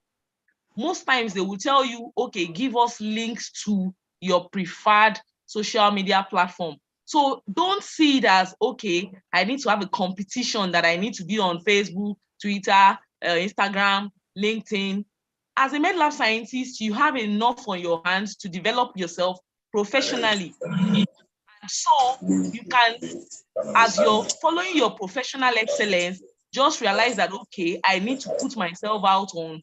Most times they will tell you, okay, give us links to your preferred social media platform. So don't see it as, okay, I need to have a competition that I need to be on Facebook, Twitter, Instagram, LinkedIn. as a med lab scientist, you have enough on your hands to develop yourself professionally. And so you can, as you're following your professional excellence, just realize that, okay, I need to put myself out on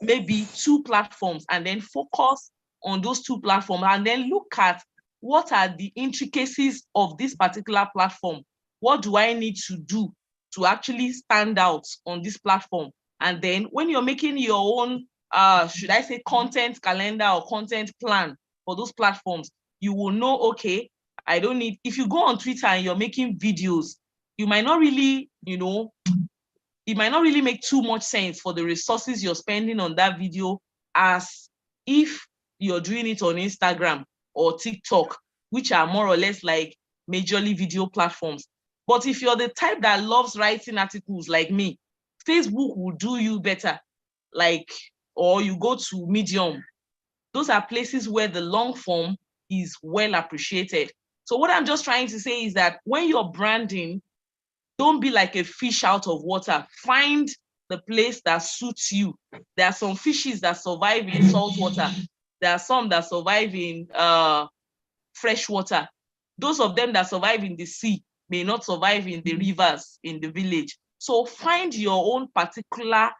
maybe 2 platforms and then focus on those 2 platforms and then look at what are the intricacies of this particular platform. What do I need to do to actually stand out on this platform? And then when you're making your own, should I say, content calendar or content plan for those platforms, you will know, okay, I don't need, if you go on Twitter and you're making videos, you might not really, it might not really make too much sense for the resources you're spending on that video as if you're doing it on Instagram or TikTok, which are more or less like majorly video platforms. But if you're the type that loves writing articles like me, Facebook will do you better. Or you go to Medium. Those are places where the long form is well appreciated. So what I'm just trying to say is that when you're branding, don't be like a fish out of water. Find the place that suits you. There are some fishes that survive in salt water. There are some that survive in fresh water. Those of them that survive in the sea may not survive in the rivers in the village. So find your own particular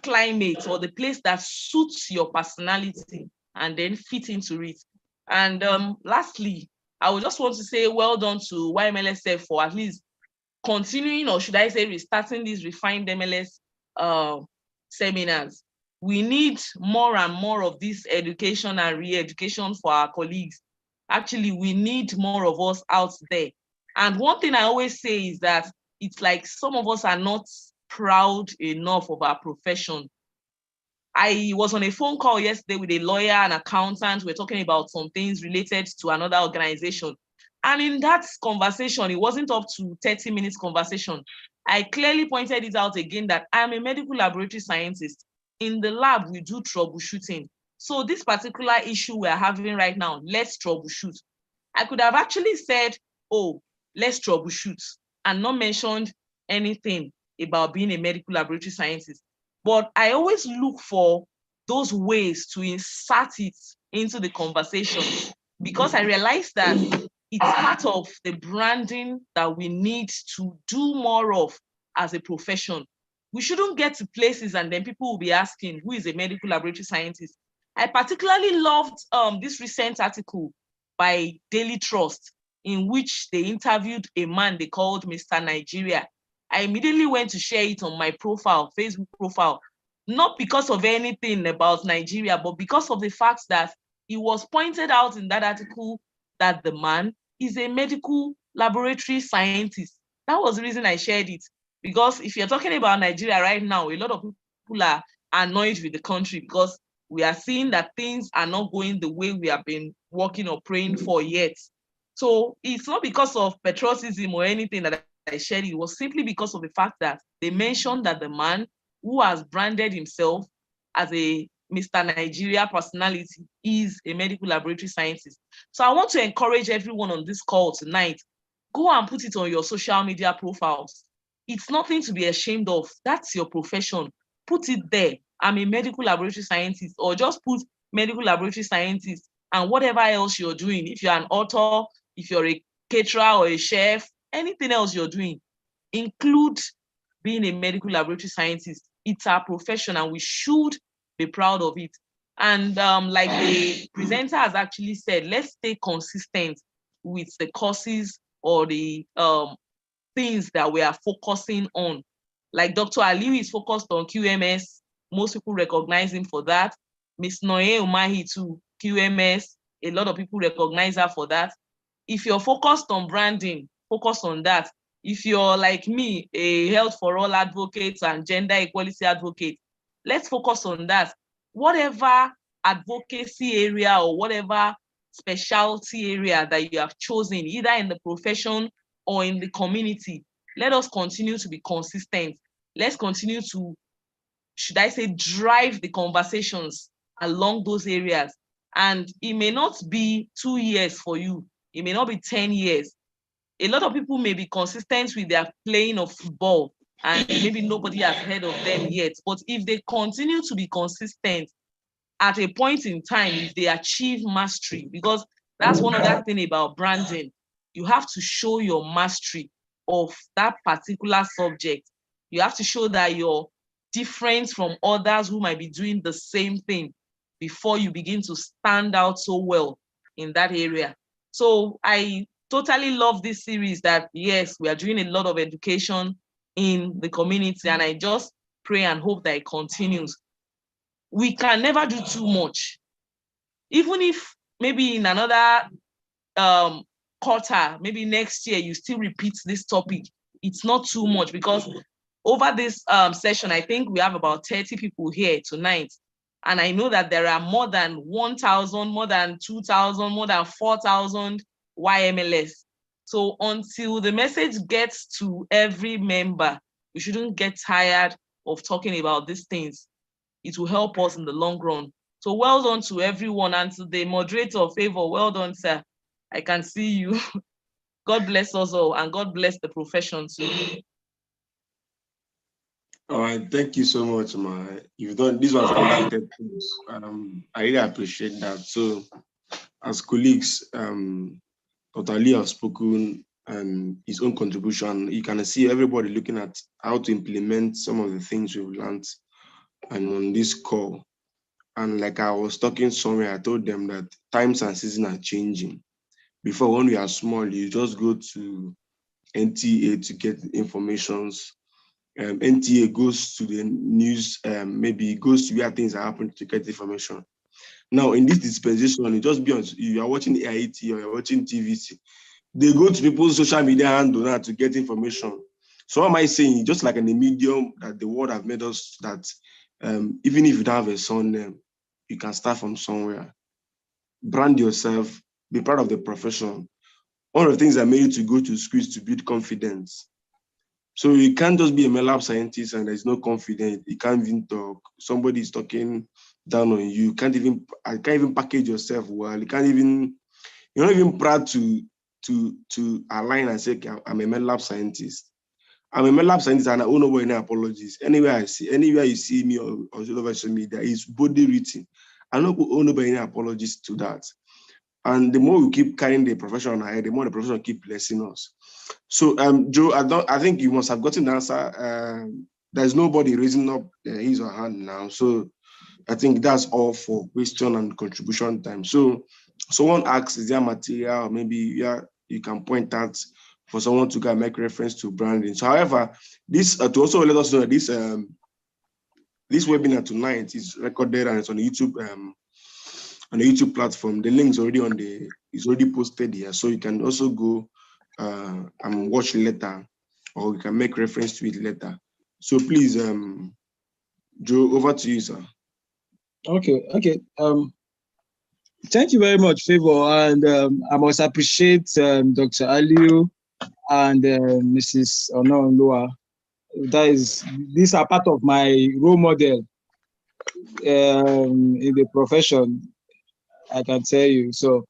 climate or the place that suits your personality and then fit into it. And lastly, I would just want to say well done to YMLSF for at least continuing, or should I say restarting these refined MLS seminars. We need more and more of this education and re-education for our colleagues. Actually, we need more of us out there. And one thing I always say is that it's like some of us are not proud enough of our profession. I was on a phone call yesterday with a lawyer and accountant. We're talking about some things related to another organization. And in that conversation, it wasn't up to 30 minutes conversation. I clearly pointed it out again that I'm a medical laboratory scientist. In the lab, we do troubleshooting. So this particular issue we're having right now, let's troubleshoot. I could have actually said, oh, let's troubleshoot and not mentioned anything about being a medical laboratory scientist. But I always look for those ways to insert it into the conversation because I realized that it's part of the branding that we need to do more of as a profession. We shouldn't get to places and then people will be asking, who is a medical laboratory scientist? I particularly loved this recent article by Daily Trust in which they interviewed a man they called Mr. Nigeria. I immediately went to share it on my profile, Facebook profile, not because of anything about Nigeria, but because of the fact that it was pointed out in that article that the man is a medical laboratory scientist. That was the reason I shared it. Because if you're talking about Nigeria right now, a lot of people are annoyed with the country because we are seeing that things are not going the way we have been working or praying for yet. So it's not because of patriotism or anything that I shared. It was simply because of the fact that they mentioned that the man who has branded himself as a Mr. Nigeria personality is a medical laboratory scientist. So I want to encourage everyone on this call tonight, go and put it on your social media profiles. It's nothing to be ashamed of. That's your profession. Put it there. I'm a medical laboratory scientist, or just put medical laboratory scientist and whatever else you're doing. If you're an author, if you're a caterer or a chef, anything else you're doing, include being a medical laboratory scientist. It's our profession and we should be proud of it. And like the presenter has actually said, let's stay consistent with the courses or the things that we are focusing on. Like Dr. Aliu is focused on QMS. Most people recognize him for that. Ms. Noye Umahi too, QMS. A lot of people recognize her for that. If you're focused on branding, focus on that. If you're like me, a health for all advocate and gender equality advocate, let's focus on that. Whatever advocacy area or whatever specialty area that you have chosen, either in the profession or in the community, let us continue to be consistent. Let's continue to, should I say, drive the conversations along those areas. And it may not be 2 years for you. It may not be 10 years. A lot of people may be consistent with their playing of football, and maybe nobody has heard of them yet. But if they continue to be consistent, at a point in time, if they achieve mastery, because that's one other thing about branding, you have to show your mastery of that particular subject. You have to show that you're different from others who might be doing the same thing before you begin to stand out so well in that area. So I totally love this series that, yes, we are doing a lot of education in the community, and I just pray and hope that it continues. We can never do too much. Even if maybe in another quarter, maybe next year, you still repeat this topic, it's not too much, because over this session, I think we have about 30 people here tonight. And I know that there are more than 1,000, more than 2,000, more than 4,000 YMLS. So until the message gets to every member, we shouldn't get tired of talking about these things. It will help us in the long run. So well done to everyone, and to the moderator, Favor, well done, sir. I can see you. God bless us all, and God bless the profession too. All right, thank you so much, You've done this was another I really appreciate that. So, as colleagues, Dr. Ali has spoken and his own contribution. You can see everybody looking at how to implement some of the things we've learned and on this call. And like I was talking somewhere, I told them that times and seasons are changing. Before, when we are small, you just go to NTA to get informations. NTA goes to the news, maybe it goes to where things are happening to get information. Now, in this dispensation, it just be on, you are watching AIT or you're watching TVC. They go to people's social media handle now to get information. So what am I saying? Just like in the medium that the world have made us that even if you don't have a son name, you can start from somewhere. Brand yourself, be part of the profession. One of the things that made you to go to school is to build confidence. So you can't just be a lab scientist and there's no confidence. You can't even talk. Somebody is talking down on you. I can't even package yourself well. You're not even proud to align and say, okay, I'm a lab scientist. I'm a lab scientist and I owe nobody any apologies. Anywhere you see me or all over social media, it's body written. I don't owe nobody any apologies to that. And the more we keep carrying the profession ahead, the more the profession keep blessing us. So, Joe, I think you must have gotten the answer. There's nobody raising up his or her hand now. So I think that's all for question and contribution time. So someone asks, is there material? Or maybe you can point out for someone to go and make reference to branding. So, however, this to also let us know that this webinar tonight is recorded and it's on the YouTube platform. The link is already posted here, so you can also go and watch later, or you can make reference to it later. So please, Joe, over to you, sir. Okay. Thank you very much, Favor, and I must appreciate Dr. Aliu and Mrs. Onoonlua. These are part of my role model in the profession, I can tell you. So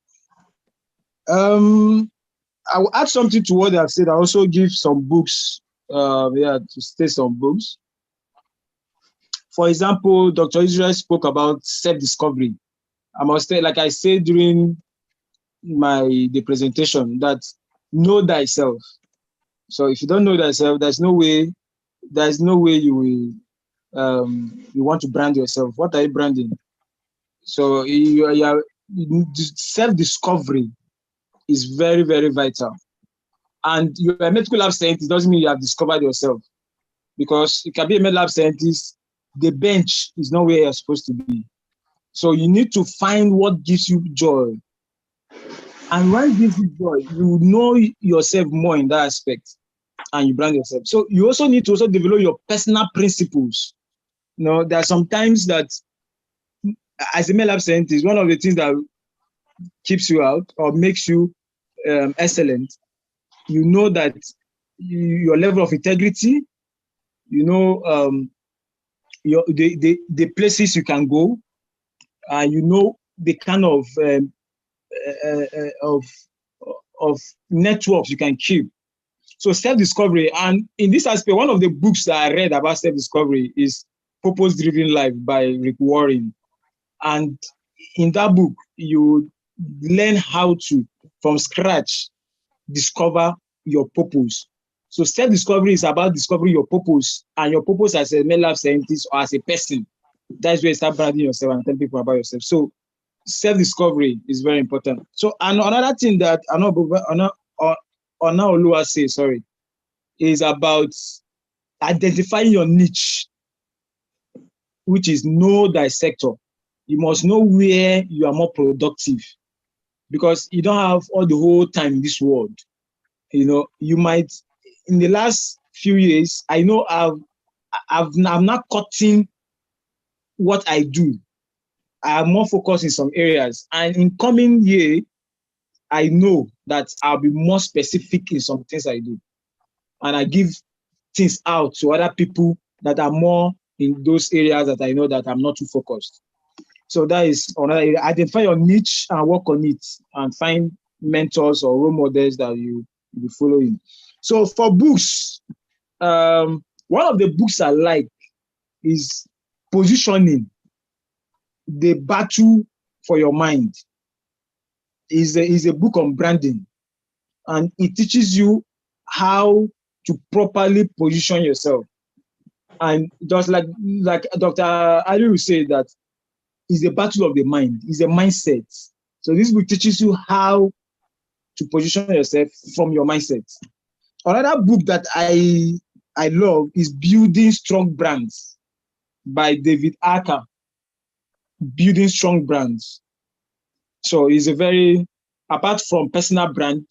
I will add something to what they have said. I also give some books, to state some books. For example, Dr. Israel spoke about self-discovery. I must say, like I said during the presentation, that know thyself. So if you don't know thyself, there's no way you will you want to brand yourself. What are you branding? So self-discovery is very, very vital. And you're a medical lab scientist doesn't mean you have discovered yourself, because you can be a medical lab scientist, the bench is not where you're supposed to be. So you need to find what gives you joy. And when it gives you joy, you know yourself more in that aspect and you brand yourself. So you also need to develop your personal principles. There are some times that as a medical lab scientist, one of the things that keeps you out or makes you excellent, you know that your level of integrity, the places you can go, and the kind of networks you can keep. So self-discovery, and in this aspect, one of the books that I read about self-discovery is Purpose-Driven Life by Rick Warren. And in that book, you learn how to, from scratch, discover your purpose. So self-discovery is about discovering your purpose, and your purpose as a mental health scientist or as a person. That's where you start branding yourself and telling people about yourself. So self-discovery is very important. So and another thing that Onaoluwa says, is about identifying your niche, which is know thy sector. You must know where you are more productive, because you don't have all the whole time in this world. You know, you might, in the last few years, I know I'm not cutting what I do. I'm more focused in some areas. And in coming year, I know that I'll be more specific in some things I do. And I give things out to other people that are more in those areas that I know that I'm not too focused. So that is another area. Identify your niche and work on it, and find mentors or role models that you be following. So for books, one of the books I like is Positioning, The Battle for Your Mind. Is a book on branding, and it teaches you how to properly position yourself. And just like Dr. Ali will say, that is a battle of the mind, is a mindset. So this book teaches you how to position yourself from your mindset. Another book that I love is Building Strong Brands by David Acker. Building Strong Brands. So it's a very, apart from personal brand,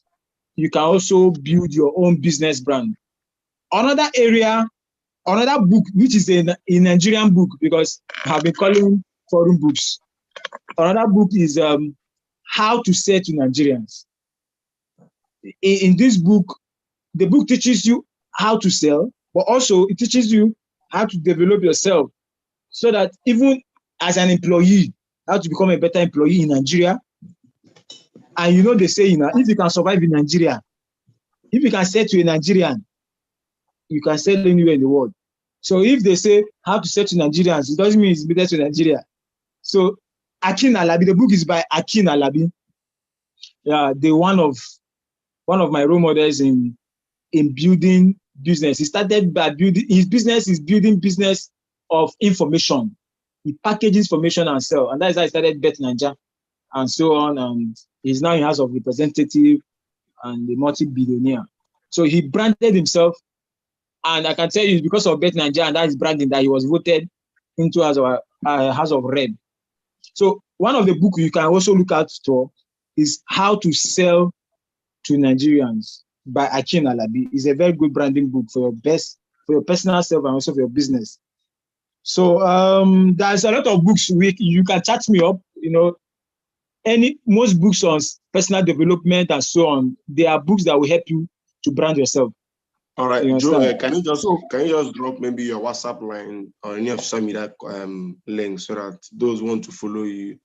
you can also build your own business brand. Another book, which is a Nigerian book, because I have been calling foreign books. Another book is How to Sell to Nigerians. In this book, the book teaches you how to sell, but also it teaches you how to develop yourself, so that even as an employee, how to become a better employee in Nigeria. And you know, they say, if you can survive in Nigeria, if you can sell to a Nigerian, you can sell anywhere in the world. So if they say how to sell to Nigerians, it doesn't mean it's better to Nigeria. So Akin Alabi, the book is by Akin Alabi. Yeah, one of my role models in building business. He started by building, his business is building business of information. He packages information and sell, and that is how he started Bet Naija and so on. And he's now in House of Representative and a multi-billionaire. So he branded himself, and I can tell you, because of Bet Naija and that is branding, that he was voted into as a House of Rep. So one of the books you can also look out for is How to Sell to Nigerians by Akin Alabi. It's a very good branding book for your personal self and also for your business. So there's a lot of books you can chat me up. Most books on personal development and so on. They are books that will help you to brand yourself. All right, Joe, can you just drop maybe your WhatsApp line or any of social media links, so that those who want to follow you,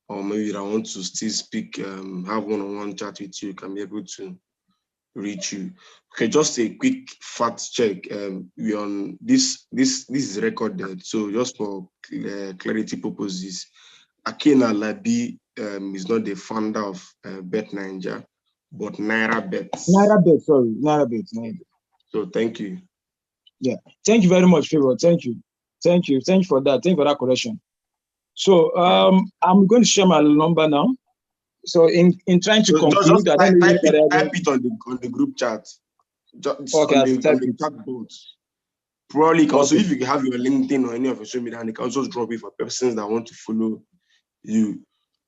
or maybe that want to still speak, have one-on-one chat with you, can be able to reach you. Okay, just a quick fact check. We on this is recorded, so just for clarity purposes, Akin Alabi is not the founder of Bet Naija, but NairaBet. NairaBet. So thank you. Yeah, thank you very much, Favor. Thank you for that. Thank you for that correction. So I'm going to share my number now. So in trying to conclude, just type it on the group chat. Just okay, on the chat board. Probably also, if you have your LinkedIn or any of your social media, and you can also drop it for persons that want to follow you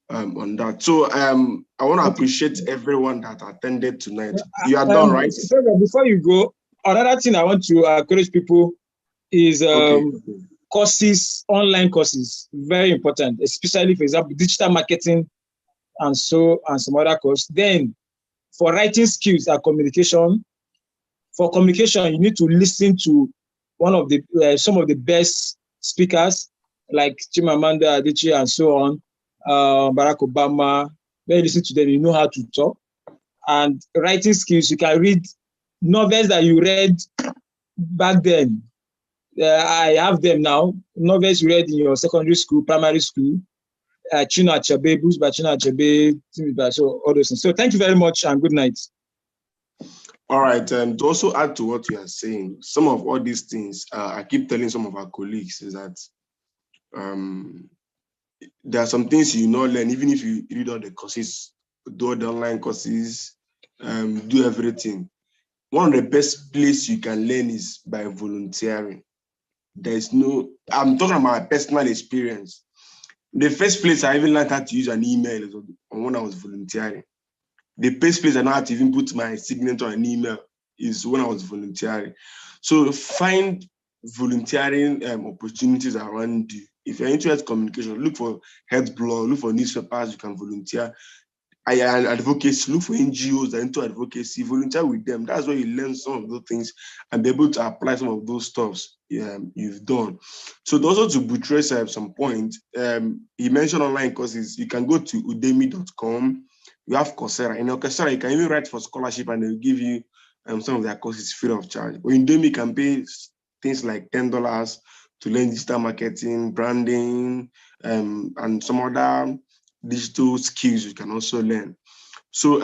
on that. So I want to appreciate everyone that attended tonight. You are done, right? Before you go, another thing I want to encourage people is courses, online courses, very important, especially, for example, digital marketing and some other courses. Then for writing skills and communication, you need to listen to some of the best speakers like Chimamanda Adichie and so on, Barack Obama. When you listen to them, you know how to talk. And writing skills, you can read novels that you read back then. I have them now. Novels you read in your secondary school, primary school. Chinua Achebe, books by Chinua Achebe, so all those things. So thank you very much and good night. All right. To also add to what you are saying, some of all these things, I keep telling some of our colleagues is that there are some things you not learn, even if you read all the courses, do all the online courses, do everything. One of the best places you can learn is by volunteering. There's no, I'm talking about my personal experience. The first place I even learned how to use an email is when I was volunteering. The first place I know how to even put my signature on an email is when I was volunteering. So find volunteering opportunities around you. If you're into health communication, look for health blog, look for newspapers, you can volunteer. Advocacy, look for NGOs that are into advocacy, volunteer with them. That's where you learn some of those things and be able to apply some of those stuffs you've done. So also to buttress some point, he mentioned online courses. You can go to udemy.com. You have Coursera. In Coursera, you can even write for scholarship and they'll give you some of their courses free of charge. But in Udemy, you can pay things like $10 to learn digital marketing, branding, and some other digital skills you can also learn. So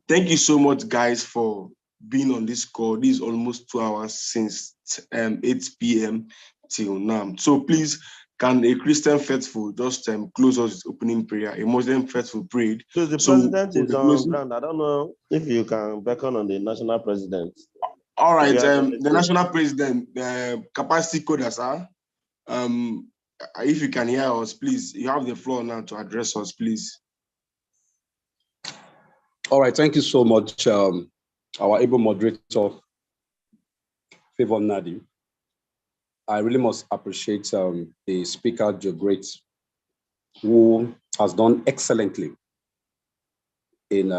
thank you so much, guys, for being on this call. This is almost 2 hours since 8 p.m. till now. So please, can a Christian faithful just close us with opening prayer? A Muslim faithful prayed. So the president is on ground. I don't know if you can beckon on the national president. All right, the national president, capacity coder, sir. If you can hear us, please, you have the floor now to address us, please. All right, thank you so much, our able moderator, Favor Nadi. I really must appreciate the speaker, Joe Great, who has done excellently in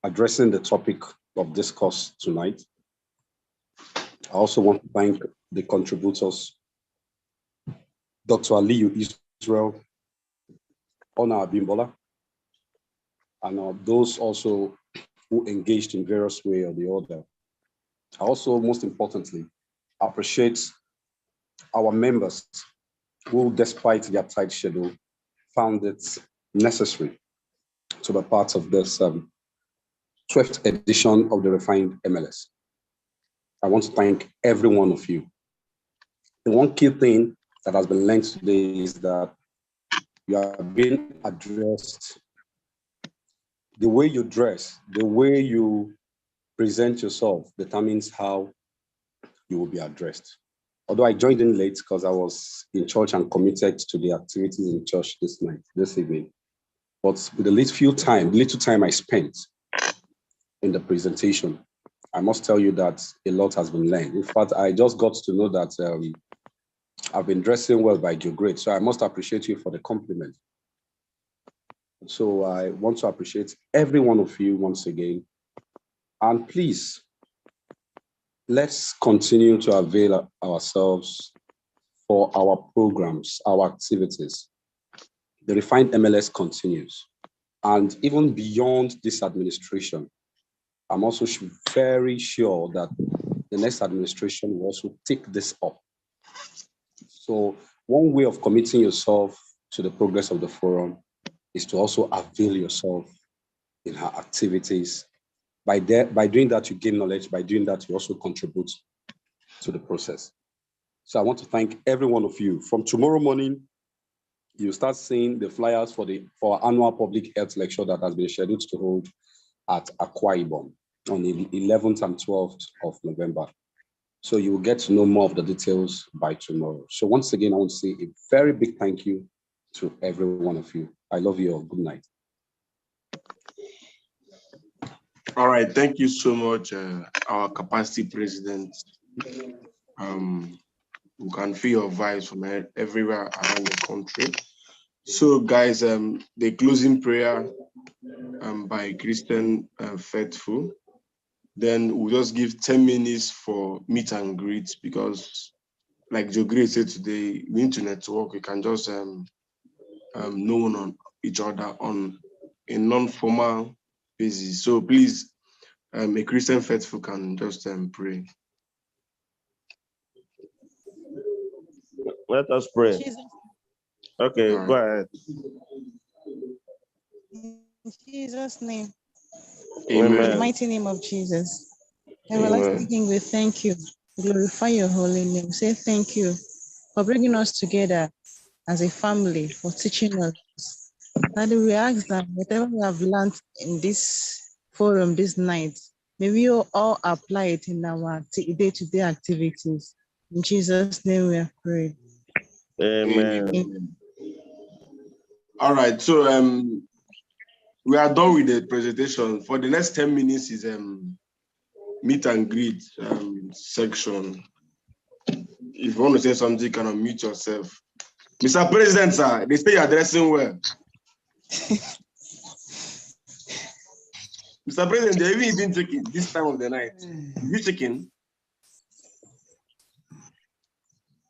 addressing the topic of discourse tonight. I also want to thank the contributors, Dr. Aliyu Israel, Ona Abimbola, and those also who engaged in various way or the other. I also, most importantly, appreciate our members who, despite their tight schedule, found it necessary to be part of this 12th edition of the REFINED MLS. I want to thank every one of you. The one key thing that has been learned today is that you are being addressed. The way you dress, the way you present yourself determines how you will be addressed. Although I joined in late because I was in church and committed to the activities in church this evening. But with the little time I spent in the presentation, I must tell you that a lot has been learned. In fact, I just got to know that I've been dressing well by Joe Great, so I must appreciate you for the compliment. So I want to appreciate every one of you once again. And please, let's continue to avail ourselves for our programs, our activities. The REFINED MLS continues. And even beyond this administration, I'm also very sure that the next administration will also take this up. So one way of committing yourself to the progress of the forum is to also avail yourself in her activities. By doing that, you gain knowledge. By doing that, you also contribute to the process. So I want to thank every one of you. From tomorrow morning, you start seeing the flyers for our annual public health lecture that has been scheduled to hold at Akwa Ibom on the 11th and 12th of November. So you will get to know more of the details by tomorrow. So once again, I want to say a very big thank you to every one of you. I love you all. Good night. All right, thank you so much, our capacity president. We can feel your vibes from everywhere around the country. So guys, the closing prayer by Christian Faithful. Then we'll just give 10 minutes for meet and greet because like Joe Gray said today, we need to network. We can just know on each other on a non-formal basis. So please, a Christian faithful can just pray. Let us pray. Jesus. Okay, go ahead. In Jesus' name. Amen. In the mighty name of Jesus. Everlasting King, we thank you. Glorify your holy name. Say thank you for bringing us together as a family, for teaching us. Father, we ask that whatever we have learned in this forum this night, may we all apply it in our day-to-day activities. In Jesus' name we have prayed. Amen. All right, so we are done with the presentation. For the next 10 minutes is meet and greet section. If you want to say something, you can unmute yourself. Mr. President, sir, they say you're addressing well. Mr. President, they're even eating chicken this time of the night. You chicken?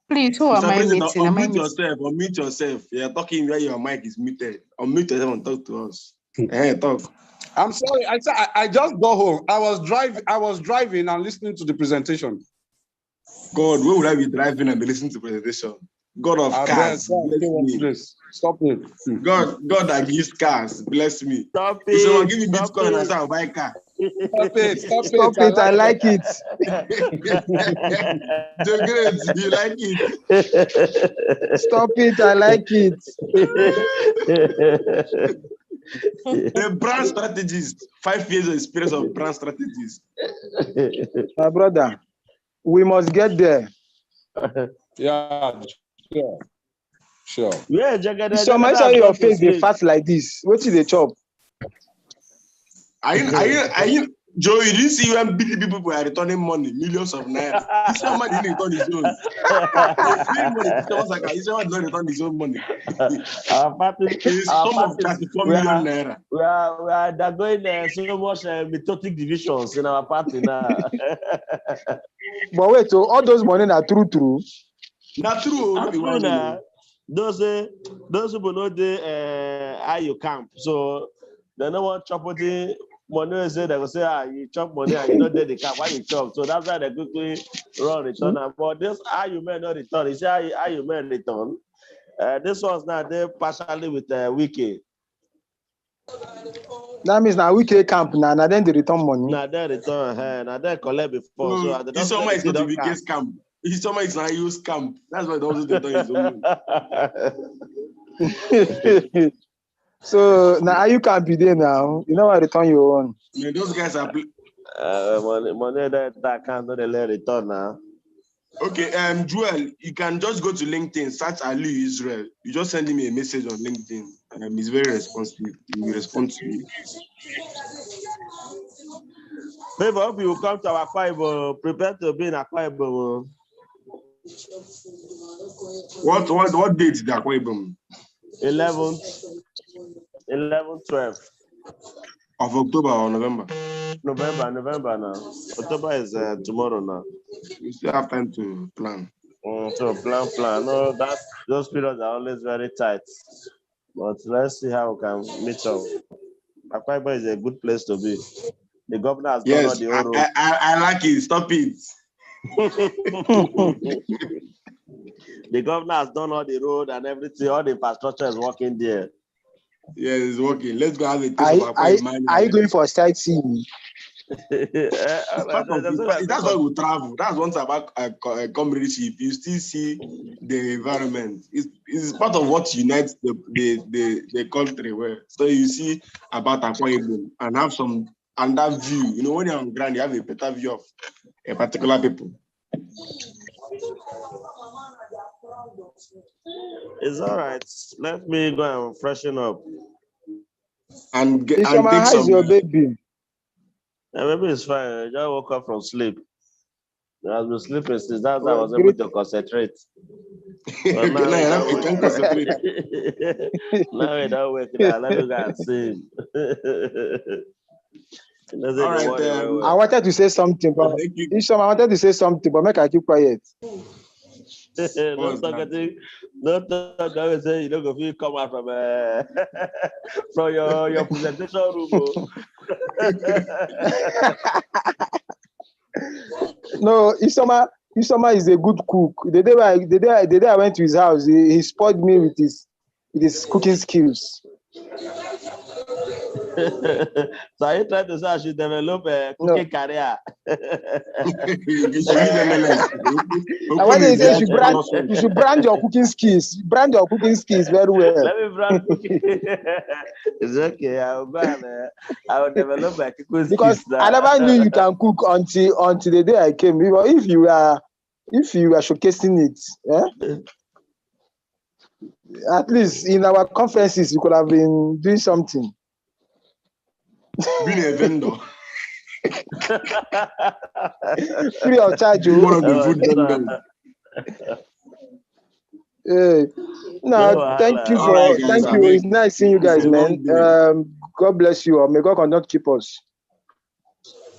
Please, who am Mr. I President, meeting? Am I meeting? unmute yourself. You're talking where your mic is muted. Unmute yourself and talk to us. Talk. I'm sorry. I just got home. I was driving and listening to the presentation. God, where would I be driving and be listening to presentation? God of cars, bless me. Stop it. God that gives cars, bless me. Stop if someone it. give me Bitcoin, I say I'll buy a car. Stop it. Stop it. I like it. Joe Grace, you like it? Stop it. I like it. The brand strategist, 5 years of experience of brand strategist. My brother, we must get there. Yeah, sure. Yeah, So I saw your face, they fast like this. What is the chop? Are you, Joe, you didn't see when big people were returning money, millions of naira. This man didn't return his own. This man did not return his own money. Our party, sum of 34 million naira. We are undergoing so much methodic divisions in our party now. But wait, so all those money are true? Not true. Not true now. Those people know the IU camp, so they don't want chop money. Money say they will say, you chop money and you don't do the camp. Why you chop? So that's why they quickly run return. But this IU may not return. You say IU may return. This one's now they partially with Wiki. That means now Wiki camp now then they return money. Now they return. Now they collect before. No, so this summer is not the Wiki's camp. His summer is not use camp. That's why they also return his own money. So now you can't be there now. You know what return your own. Man, those guys are money that can't not let return now. Okay, Joel, you can just go to LinkedIn, search Ali Israel. You just send him a message on LinkedIn. He's very responsive. He will respond to you. Maybe hope you will come to our Bible. Prepare to be in our Bible. What date is the Aquabum? 11, 12. Of October or November? November now. October is tomorrow now. You still have time to plan. So plan. No, those periods are always very tight. But let's see how we can meet up. Akwa is a good place to be. The governor has done all the old road. I like it. Stop it. The governor has done all the road and everything. All the infrastructure is working there. Yeah, it's working. Let's go have a taste of Akwa. Are you going for sightseeing? That's why we travel. That's one thing about comradeship. You still see the environment. It's part of what unites the country. So you see about Akwa Ibom and have some and that view. You know, when you're on ground, you have a better view of a particular people. It's all right. Let me go and freshen up. And take some. How is your baby? Yeah, baby is fine. I just woke up from sleep. I was been sleeping since that's why I was able to concentrate. But now I can't concentrate. Now I don't wake up. Let me go and sing. All right, I wanted to say something, but I wanted to say something, but make I keep quiet. Don't talk. I will say you don't go feel come out from your presentation room. No, Isoma is a good cook. The day I went to his house, he spoiled me with his cooking skills. So are you trying to say I should develop a cooking career? And when they say you should brand your cooking skills, very well. Let me brand cooking. It's okay. I will develop my cooking skills. Because I never knew you can cook until the day I came. If you are showcasing it, at least in our conferences, you could have been doing something. Being a vendor. Free of charge. One of the food vendors. Thank you thank you. It's nice seeing you guys, man. God bless you all. May God not keep us.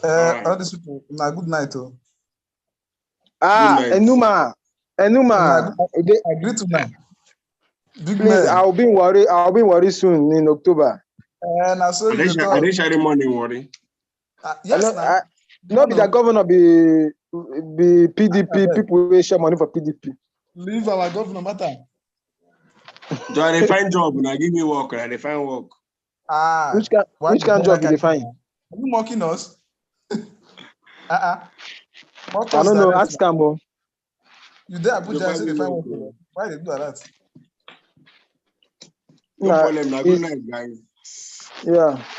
All these people, good night. Enuma. I agree to now. Please, man. I'll be worried soon in October. I saw you. Are they sharing money, worry? Yes, not be the governor be PDP. People will share money for PDP. Leave our governor matter. Do I find job? When I give me work, I find work. Which kind of job do they find? Are you mocking us? I don't know. Ask Cambo. You there Abuja say they find work. Why they do that? No problem. Good night, guys. Yeah.